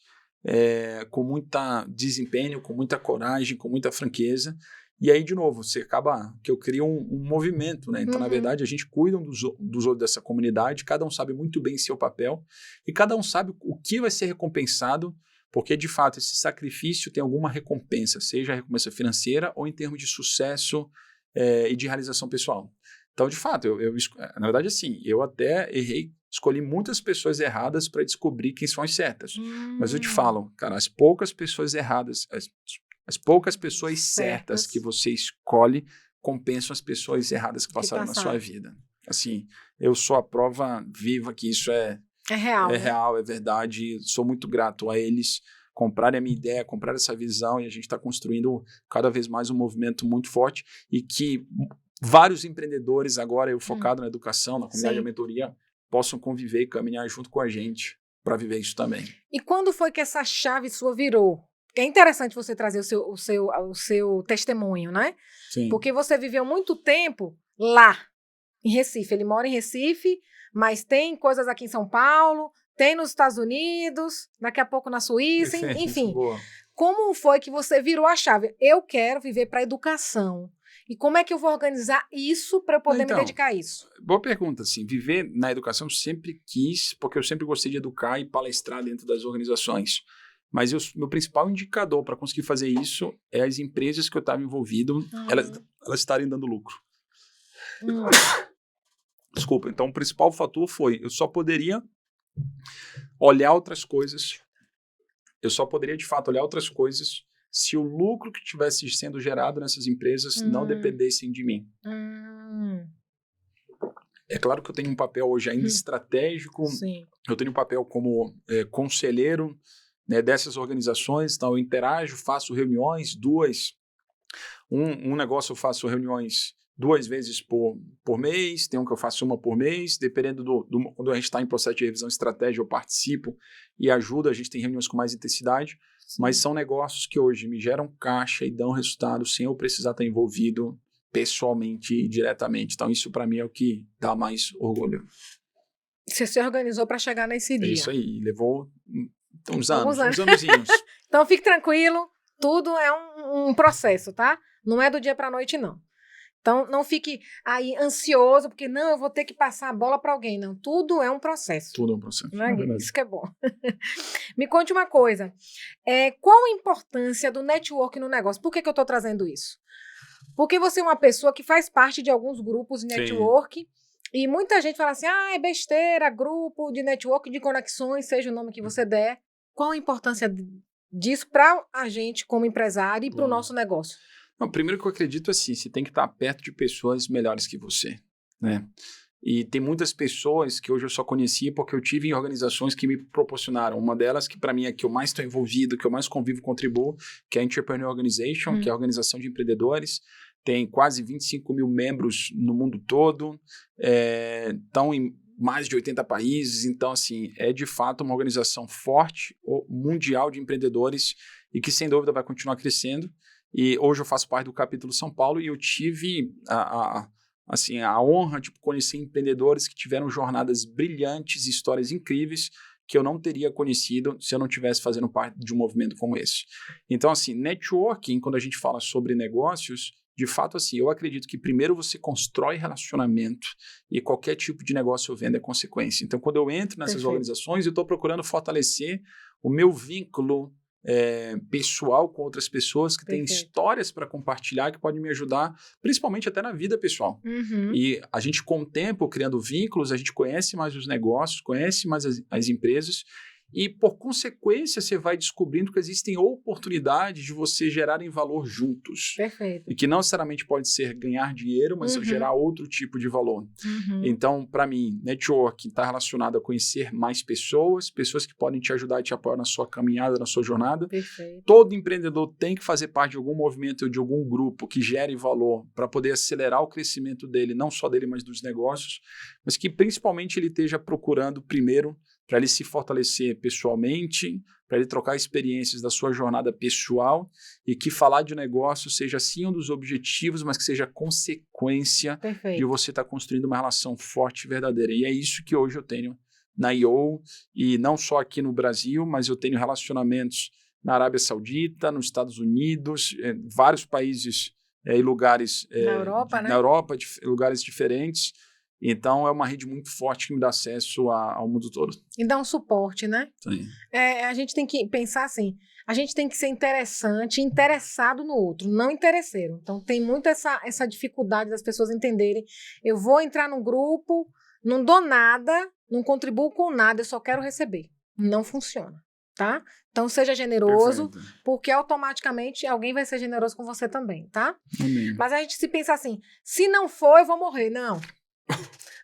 com muita desempenho, com muita coragem, com muita franqueza. E aí, de novo, você acaba que eu crio um movimento, né? Então, na verdade, a gente cuida dos outros dessa comunidade, cada um sabe muito bem seu papel e cada um sabe o que vai ser recompensado, porque, de fato, esse sacrifício tem alguma recompensa, seja a recompensa financeira ou em termos de sucesso e de realização pessoal. Então, de fato, na verdade, assim, eu até escolhi muitas pessoas erradas para descobrir quem são as certas. Mas eu te falo, cara, as poucas pessoas erradas, as poucas pessoas certas que você escolhe compensam as pessoas erradas que passaram na sua vida. Assim, eu sou a prova viva que isso é real. É real, é verdade. Sou muito grato a eles comprarem a minha ideia, comprarem essa visão e a gente está construindo cada vez mais um movimento muito forte e que vários empreendedores agora, eu focado na educação, na comunidade de mentoria, possam conviver e caminhar junto com a gente para viver isso também. E quando foi que essa chave sua virou? É interessante você trazer o seu testemunho, né? Sim. Porque você viveu muito tempo lá, em Recife. Ele mora em Recife, mas tem coisas aqui em São Paulo, tem nos Estados Unidos, daqui a pouco na Suíça, enfim. Como foi que você virou a chave? Eu quero viver para a educação. E como é que eu vou organizar isso para eu poder me dedicar a isso? Boa pergunta, assim. Viver na educação eu sempre quis, porque eu sempre gostei de educar e palestrar dentro das organizações. Mas meu principal indicador para conseguir fazer isso é as empresas que eu estava envolvido, elas estarem dando lucro. Desculpa, então o principal fator foi, eu só poderia olhar outras coisas, eu só poderia de fato olhar outras coisas se o lucro que estivesse sendo gerado nessas empresas não dependessem de mim. É claro que eu tenho um papel hoje ainda estratégico, eu tenho um papel como conselheiro, né, dessas organizações, então eu interajo, faço reuniões, um negócio eu faço reuniões 2 vezes por mês, tem um que eu faço uma por mês, dependendo quando a gente está em processo de revisão de estratégia, eu participo e ajudo, a gente tem reuniões com mais intensidade, mas são negócios que hoje me geram caixa e dão resultado sem eu precisar estar envolvido pessoalmente e diretamente. Então isso para mim é o que dá mais orgulho. Você se organizou para chegar nesse dia. É isso aí, levou uns anozinhos. Então fique tranquilo, tudo é um processo, tá? Não é do dia para a noite, não. Então, não fique aí ansioso, porque não, eu vou ter que passar a bola para alguém. Não, tudo é um processo. Tudo é um processo. Né? Isso que é bom. Me conte uma coisa. Qual a importância do network no negócio? Por que eu estou trazendo isso? Porque você é uma pessoa que faz parte de alguns grupos de network e muita gente fala assim, é besteira, grupo de network, de conexões, seja o nome que você der. Qual a importância disso para a gente como empresário e para o nosso negócio? Não, primeiro que eu acredito assim, você tem que estar perto de pessoas melhores que você, né? E tem muitas pessoas que hoje eu só conheci porque eu tive em organizações que me proporcionaram. Uma delas que para mim é que eu mais estou envolvido, que eu mais convivo e contribuo, que é a Entrepreneur Organization, que é a organização de empreendedores. Tem quase 25 mil membros no mundo todo, estão em mais de 80 países. Então, assim, é de fato uma organização forte, mundial de empreendedores e que sem dúvida vai continuar crescendo. E hoje eu faço parte do capítulo São Paulo e eu tive a honra de conhecer empreendedores que tiveram jornadas brilhantes, histórias incríveis que eu não teria conhecido se eu não estivesse fazendo parte de um movimento como esse. Então, assim, networking, quando a gente fala sobre negócios, de fato, assim, eu acredito que primeiro você constrói relacionamento e qualquer tipo de negócio ou venda é consequência. Então, quando eu entro nessas organizações, eu estou procurando fortalecer o meu vínculo pessoal com outras pessoas que têm histórias para compartilhar que podem me ajudar, principalmente até na vida pessoal. E a gente, com o tempo, criando vínculos, a gente conhece mais os negócios, conhece mais as empresas E, por consequência, você vai descobrindo que existem oportunidades de você gerarem valor juntos. Perfeito. E que não necessariamente pode ser ganhar dinheiro, mas gerar outro tipo de valor. Então, para mim, network está relacionado a conhecer mais pessoas, pessoas que podem te ajudar e te apoiar na sua caminhada, na sua jornada. Perfeito. Todo empreendedor tem que fazer parte de algum movimento ou de algum grupo que gere valor para poder acelerar o crescimento dele, não só dele, mas dos negócios, mas que principalmente ele esteja procurando primeiro para ele se fortalecer pessoalmente, para ele trocar experiências da sua jornada pessoal e que falar de negócio seja sim um dos objetivos, mas que seja consequência de você estar construindo uma relação forte e verdadeira. E é isso que hoje eu tenho na IO, e não só aqui no Brasil, mas eu tenho relacionamentos na Arábia Saudita, nos Estados Unidos, vários países e lugares na Europa, né? Na Europa, lugares diferentes. Então, é uma rede muito forte que me dá acesso ao mundo todo. E dá um suporte, né? Sim. A gente tem que pensar assim, a gente tem que ser interessado no outro, não interesseiro. Então, tem muito essa dificuldade das pessoas entenderem, eu vou entrar num grupo, não dou nada, não contribuo com nada, eu só quero receber. Não funciona, tá? Então, seja generoso, porque automaticamente alguém vai ser generoso com você também, tá? Amém. Mas a gente se pensa assim, se não for, eu vou morrer. Não.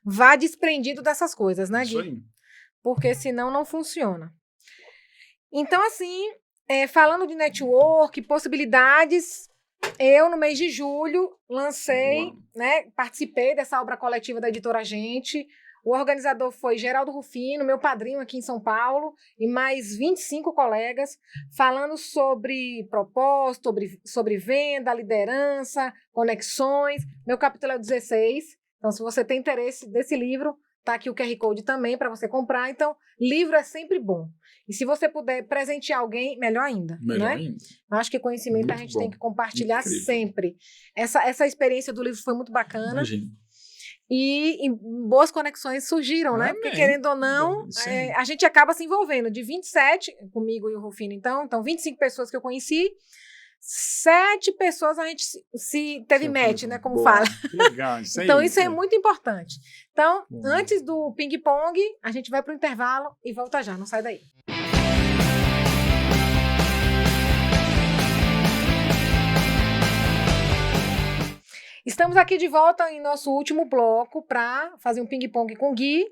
Vá desprendido dessas coisas, né, Gui? Isso aí. Porque senão não funciona. Então, assim, falando de network, possibilidades, eu no mês de julho lancei, né, participei dessa obra coletiva da Editora Gente. O organizador foi Geraldo Rufino, meu padrinho aqui em São Paulo, e mais 25 colegas, falando sobre propósito, sobre venda, liderança, conexões. Meu capítulo é o 16. Então, se você tem interesse desse livro, tá aqui o QR Code também para você comprar. Então, livro é sempre bom. E se você puder presentear alguém, melhor ainda. Melhor né? ainda. Acho que conhecimento Muito a gente bom. tem que compartilhar Incrível. sempre. Essa experiência do livro foi muito bacana. Imagina. E boas conexões surgiram, né? Porque, querendo ou não, a gente acaba se envolvendo. De 27, comigo e o Rufino, então 25 pessoas que eu conheci, 7 pessoas a gente se teve match, né? Como fala. Que legal, isso aí. Então, isso é muito importante. Então, antes do ping-pong, a gente vai para o intervalo e volta já, não sai daí. Estamos aqui de volta em nosso último bloco para fazer um ping-pong com o Gui.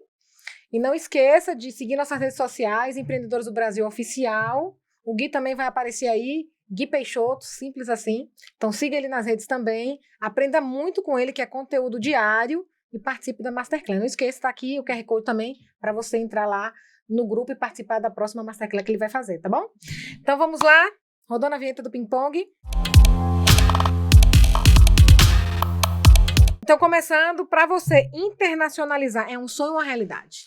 E não esqueça de seguir nossas redes sociais, Empreendedores do Brasil Oficial. O Gui também vai aparecer aí, Gui Peixoto, simples assim. Então siga ele nas redes também, aprenda muito com ele, que é conteúdo diário, e participe da Masterclass. Não esqueça, está aqui o QR Code também, para você entrar lá no grupo e participar da próxima Masterclass que ele vai fazer, tá bom? Então vamos lá, rodando a vinheta do ping-pong. Então, começando, para você internacionalizar, é um sonho ou uma realidade?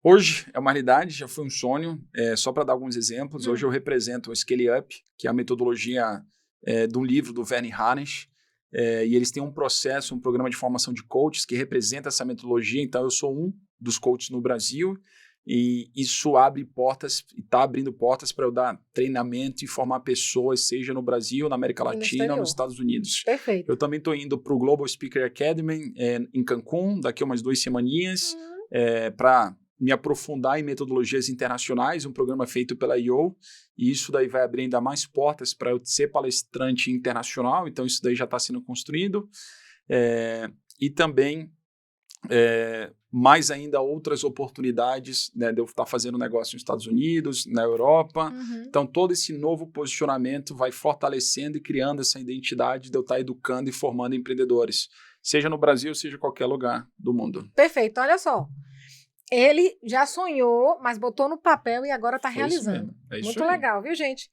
Hoje é uma realidade, já foi um sonho. Só para dar alguns exemplos, hoje eu represento o Scale Up, que é a metodologia de um livro do Verne Harnish, e eles têm um processo, um programa de formação de coaches que representa essa metodologia. Então, eu sou um dos coaches no Brasil, e isso abre portas, e está abrindo portas para eu dar treinamento e formar pessoas, seja no Brasil, na América Latina ou nos Estados Unidos. Perfeito. Eu também estou indo para o Global Speaker Academy em Cancún, daqui a umas 2 semaninhas, para me aprofundar em metodologias internacionais, um programa feito pela IO, e isso daí vai abrir ainda mais portas para eu ser palestrante internacional, então isso daí já está sendo construído. E também mais ainda outras oportunidades, né, de eu estar fazendo negócio nos Estados Unidos, na Europa. Então, todo esse novo posicionamento vai fortalecendo e criando essa identidade de eu estar educando e formando empreendedores, seja no Brasil, seja em qualquer lugar do mundo. Perfeito, olha só. Ele já sonhou, mas botou no papel e agora está realizando. Muito legal, viu, gente?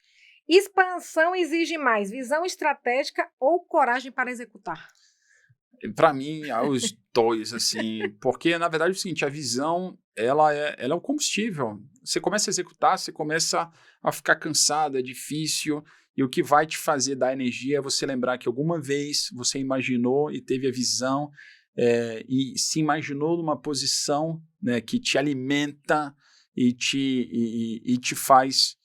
Expansão exige mais visão estratégica ou coragem para executar? Para mim, os dois, assim, porque, na verdade, é o seguinte, a visão, ela é o combustível. Você começa a executar, você começa a ficar cansado, é difícil, e o que vai te fazer dar energia é você lembrar que alguma vez você imaginou e teve a visão, e se imaginou numa posição, né, que te alimenta e te faz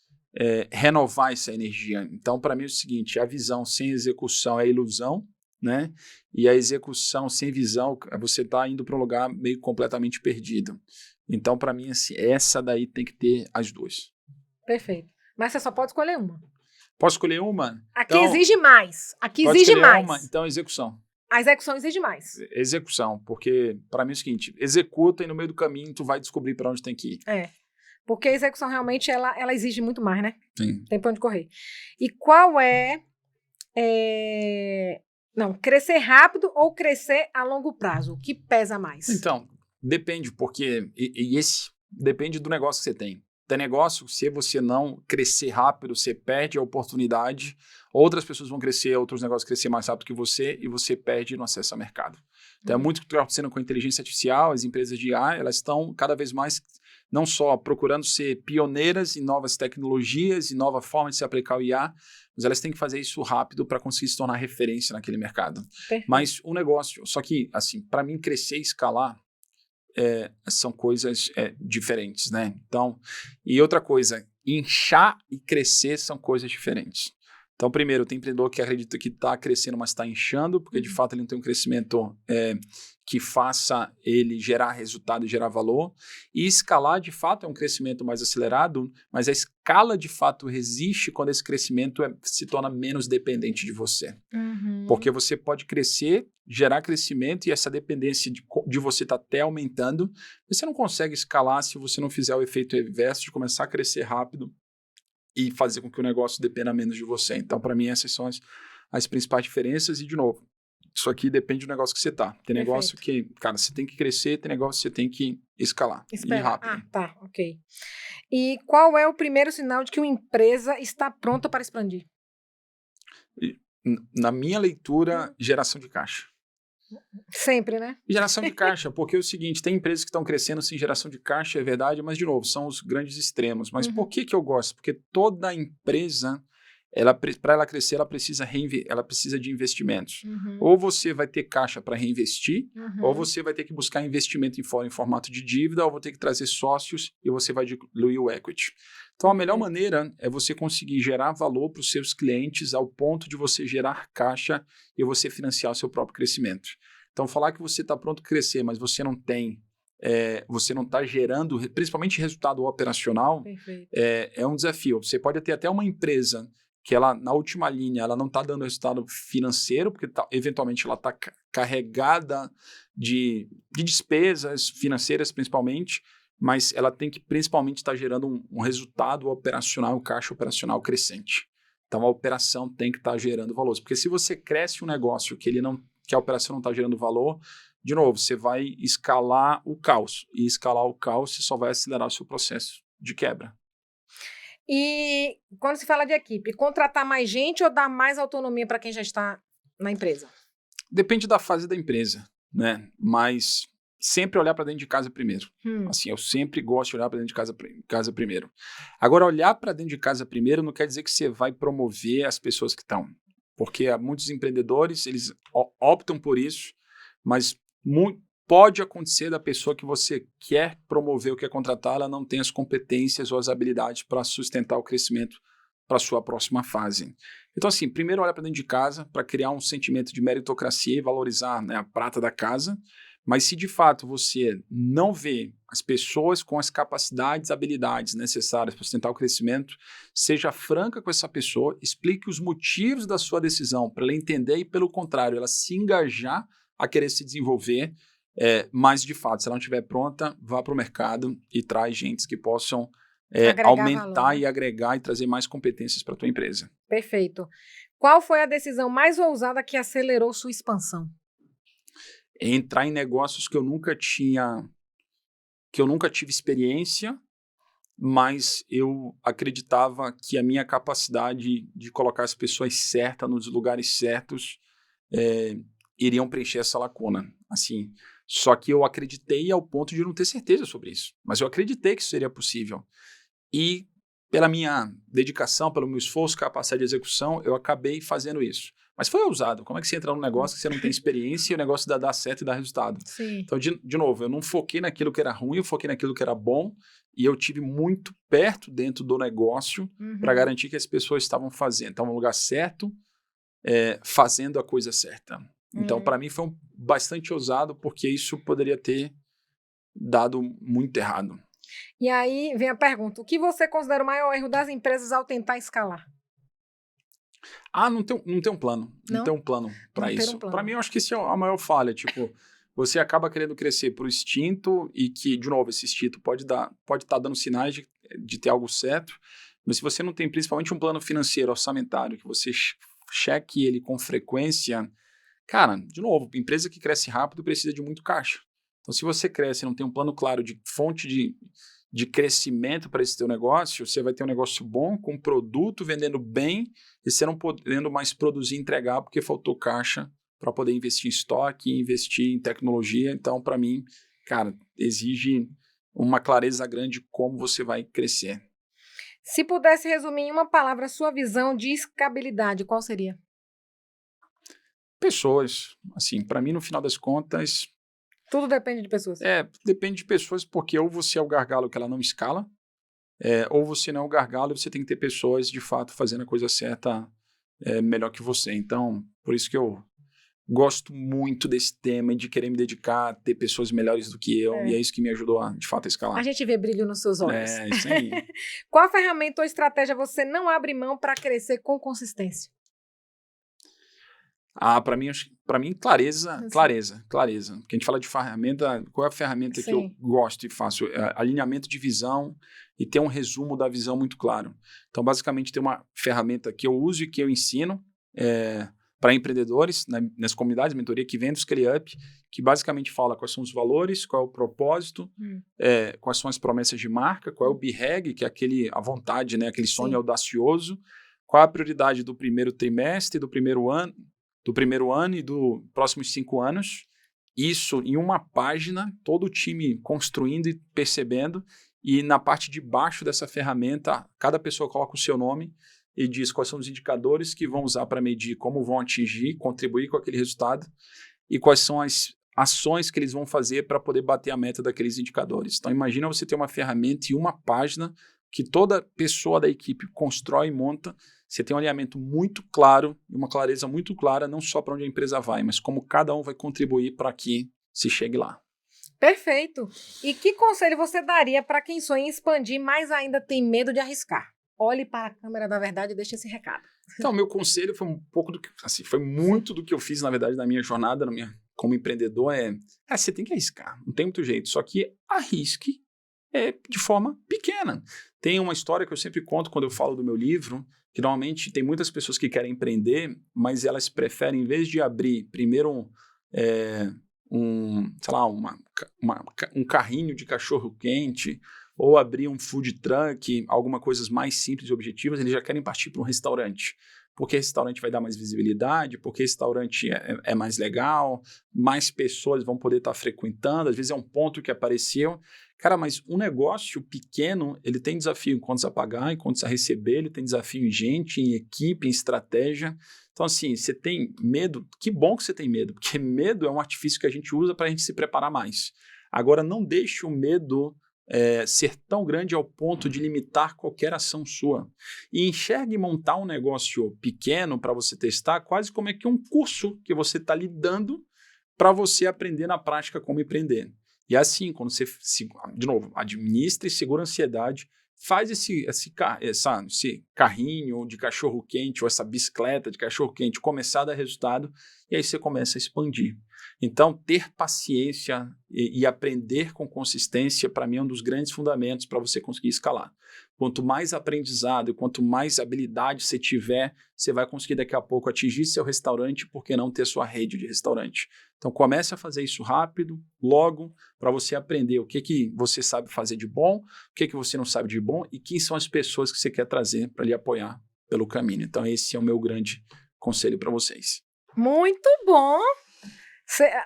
renovar essa energia. Então, para mim é o seguinte, a visão sem execução é ilusão, né? E a execução sem visão, você está indo para um lugar meio completamente perdido. Então, para mim, assim, essa daí tem que ter as duas. Perfeito. Mas você só pode escolher uma. Posso escolher uma? Aqui Então, exige mais. Aqui pode exige escolher mais. uma, então execução. A execução exige mais. Execução, porque para mim é o seguinte, executa e no meio do caminho tu vai descobrir para onde tem que ir. Porque a execução realmente, ela exige muito mais, né? Sim. Tem pra onde correr. E qual é... Não, crescer rápido ou crescer a longo prazo? O que pesa mais? Então, depende, porque esse depende do negócio que você tem. Tem negócio, se você não crescer rápido, você perde a oportunidade, outras pessoas vão crescer, outros negócios crescer mais rápido que você e você perde no acesso ao mercado. Então, é muito o que está acontecendo com a inteligência artificial, as empresas de IA, elas estão cada vez mais não só procurando ser pioneiras em novas tecnologias e nova forma de se aplicar o IA, mas elas têm que fazer isso rápido para conseguir se tornar referência naquele mercado. Perfeito. Mas o negócio, só que, assim, para mim crescer e escalar, são coisas diferentes, né? Então, e outra coisa, inchar e crescer são coisas diferentes. Então, primeiro, tem empreendedor que acredita que está crescendo, mas está inchando, porque de fato ele não tem um crescimento que faça ele gerar resultado e gerar valor. E escalar, de fato, é um crescimento mais acelerado, mas a escala, de fato, resiste quando esse crescimento se torna menos dependente de você. Porque você pode crescer, gerar crescimento e essa dependência de você está até aumentando. Você não consegue escalar se você não fizer o efeito inverso de começar a crescer rápido e fazer com que o negócio dependa menos de você. Então, para mim, essas são as principais diferenças. E, de novo, isso aqui depende do negócio que você está. Tem negócio que, cara, você tem que crescer, tem negócio que você tem que escalar. Espera. E rápido. Ah, tá, ok. E qual é o primeiro sinal de que uma empresa está pronta para expandir? Na minha leitura, geração de caixa. Sempre, né? Geração de caixa, porque é o seguinte, tem empresas que estão crescendo sem geração de caixa, é verdade, mas, de novo, são os grandes extremos. Mas por que eu gosto? Porque toda empresa, para ela crescer, ela precisa de investimentos. Ou você vai ter caixa para reinvestir, ou você vai ter que buscar investimento em formato de dívida, ou vou ter que trazer sócios e você vai diluir o equity. Então, a melhor maneira é você conseguir gerar valor para os seus clientes ao ponto de você gerar caixa e você financiar o seu próprio crescimento. Então, falar que você está pronto a crescer, mas você não tem, você não está gerando, principalmente resultado operacional, é um desafio. Você pode ter até uma empresa que ela, na última linha, ela não está dando resultado financeiro, porque eventualmente ela está carregada de despesas financeiras, principalmente, mas ela tem que principalmente estar gerando um resultado operacional, um caixa operacional crescente. Então, a operação tem que estar gerando valor. Porque se você cresce um negócio que a operação não está gerando valor, de novo, você vai escalar o caos. E escalar o caos, você só vai acelerar o seu processo de quebra. E quando se fala de equipe, contratar mais gente ou dar mais autonomia para quem já está na empresa? Depende da fase da empresa, né? Mas sempre olhar para dentro de casa primeiro. Assim, eu sempre gosto de olhar para dentro de casa primeiro. Agora, olhar para dentro de casa primeiro não quer dizer que você vai promover as pessoas que estão. Porque há muitos empreendedores, eles optam por isso, mas pode acontecer da pessoa que você quer promover ou quer contratar, ela não tem as competências ou as habilidades para sustentar o crescimento para a sua próxima fase. Então, assim, primeiro olha para dentro de casa para criar um sentimento de meritocracia e valorizar, né, a prata da casa. Mas se de fato você não vê as pessoas com as capacidades, habilidades necessárias para sustentar o crescimento, seja franca com essa pessoa, explique os motivos da sua decisão para ela entender e, pelo contrário, ela se engajar a querer se desenvolver. Mas, de fato, se ela não estiver pronta, vá para o mercado e traz gente que possam aumentar valor, né? E agregar e trazer mais competências para a tua empresa. Perfeito. Qual foi a decisão mais ousada que acelerou sua expansão? Entrar em negócios que eu nunca tive experiência, mas eu acreditava que a minha capacidade de colocar as pessoas certas nos lugares certos iriam preencher essa lacuna. Assim, só que eu acreditei ao ponto de não ter certeza sobre isso, mas eu acreditei que isso seria possível. E pela minha dedicação, pelo meu esforço, capacidade de execução, eu acabei fazendo isso. Mas foi ousado. Como é que você entra num negócio que você não tem experiência e o negócio dá certo e dá resultado? Sim. Então, de novo, eu não foquei naquilo que era ruim, eu foquei naquilo que era bom e eu tive muito perto dentro do negócio para garantir que as pessoas estavam no lugar certo, fazendo a coisa certa. Então, para mim, foi bastante ousado porque isso poderia ter dado muito errado. E aí vem a pergunta, o que você considera o maior erro das empresas ao tentar escalar? Não tem um plano. Não tem um plano para isso. Para mim, eu acho que isso é a maior falha. Tipo, você acaba querendo crescer por instinto e que, de novo, esse instinto pode estar dando sinais de ter algo certo, mas se você não tem principalmente um plano financeiro, orçamentário, que você cheque ele com frequência, cara, de novo, empresa que cresce rápido precisa de muito caixa. Então, se você cresce e não tem um plano claro de fonte de crescimento para esse teu negócio, você vai ter um negócio bom, com produto vendendo bem, e você não podendo mais produzir e entregar porque faltou caixa para poder investir em estoque, investir em tecnologia. Então, para mim, cara, exige uma clareza grande de como você vai crescer. Se pudesse resumir em uma palavra a sua visão de escalabilidade, qual seria? Pessoas. Assim, para mim, no final das contas... Tudo depende de pessoas. Depende de pessoas, porque ou você é o gargalo que ela não escala, ou você não é o gargalo e você tem que ter pessoas, de fato, fazendo a coisa certa melhor que você. Então, por isso que eu gosto muito desse tema e de querer me dedicar a ter pessoas melhores do que eu, e é isso que me ajudou, de fato, a escalar. A gente vê brilho nos seus olhos. Isso aí. Qual ferramenta ou estratégia você não abre mão para crescer com consistência? Para mim, clareza. Porque a gente fala de ferramenta, qual é a ferramenta que eu gosto e faço? Alinhamento de visão e ter um resumo da visão muito claro. Então, basicamente, tem uma ferramenta que eu uso e que eu ensino para empreendedores, nas comunidades, mentoria que vem do Scale Up, que basicamente fala quais são os valores, qual é o propósito, quais são as promessas de marca, qual é o BHAG, que é a vontade, né, aquele sonho audacioso, qual é a prioridade do primeiro trimestre, do primeiro ano e do próximos 5 anos, isso em uma página, todo o time construindo e percebendo, e na parte de baixo dessa ferramenta, cada pessoa coloca o seu nome e diz quais são os indicadores que vão usar para medir como vão atingir, contribuir com aquele resultado, e quais são as ações que eles vão fazer para poder bater a meta daqueles indicadores. Então, imagina você ter uma ferramenta e uma página que toda pessoa da equipe constrói e monta. Você tem um alinhamento muito claro e uma clareza muito clara, não só para onde a empresa vai, mas como cada um vai contribuir para que se chegue lá. Perfeito. E que conselho você daria para quem sonha em expandir, mas ainda tem medo de arriscar? Olhe para a câmera da verdade e deixe esse recado. Então, meu conselho foi um pouco foi muito do que eu fiz, na verdade, na minha jornada, como empreendedor, você tem que arriscar, não tem muito jeito, só que arrisque de forma pequena. Tem uma história que eu sempre conto quando eu falo do meu livro, que normalmente tem muitas pessoas que querem empreender, mas elas preferem, em vez de abrir primeiro um carrinho de cachorro-quente, ou abrir um food truck, algumas coisas mais simples e objetivas, eles já querem partir para um restaurante. Porque restaurante vai dar mais visibilidade, porque restaurante é mais legal, mais pessoas vão poder estar frequentando, às vezes é um ponto que apareceu. Cara, mas um negócio pequeno, ele tem desafio em contas a pagar, em contas a receber, ele tem desafio em gente, em equipe, em estratégia. Então, assim, você tem medo, que bom que você tem medo, porque medo é um artifício que a gente usa para a gente se preparar mais. Agora, não deixe o medo ser tão grande ao ponto de limitar qualquer ação sua. E enxergue montar um negócio pequeno para você testar quase como é que um curso que você está lhe dando para você aprender na prática como empreender. E assim, quando você, de novo, administra e segura a ansiedade, faz esse carrinho de cachorro-quente ou essa bicicleta de cachorro-quente começar a dar resultado e aí você começa a expandir. Então, ter paciência e aprender com consistência, para mim, é um dos grandes fundamentos para você conseguir escalar. Quanto mais aprendizado e quanto mais habilidade você tiver, você vai conseguir daqui a pouco atingir seu restaurante, por que não ter sua rede de restaurante? Então, comece a fazer isso rápido, logo, para você aprender o que você sabe fazer de bom, o que você não sabe de bom e quem são as pessoas que você quer trazer para lhe apoiar pelo caminho. Então, esse é o meu grande conselho para vocês. Muito bom!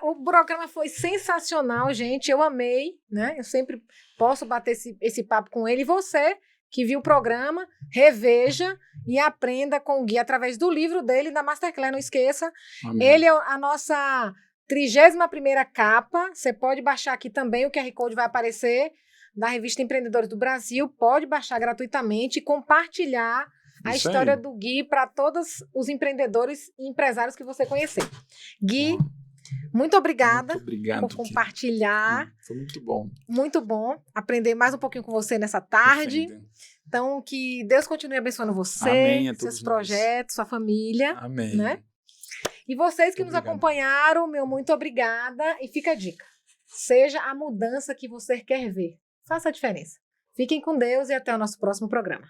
O programa foi sensacional, gente. Eu amei, né? Eu sempre posso bater esse papo com ele. E você que viu o programa, reveja e aprenda com o Gui através do livro dele, da Masterclass. Não esqueça. Amém. Ele é a nossa 31ª capa. Você pode baixar aqui também. O QR Code vai aparecer da revista Empreendedores do Brasil. Pode baixar gratuitamente e compartilhar a história do Gui para todos os empreendedores e empresários que você conhecer. Gui, Muito obrigada por compartilhar. Foi muito bom. Muito bom aprender mais um pouquinho com você nessa tarde. Perfeito. Então, que Deus continue abençoando você, Amém, seus projetos, sua família. Amém. Né? E vocês que nos acompanharam, meu muito obrigada. E fica a dica. Seja a mudança que você quer ver. Faça a diferença. Fiquem com Deus e até o nosso próximo programa.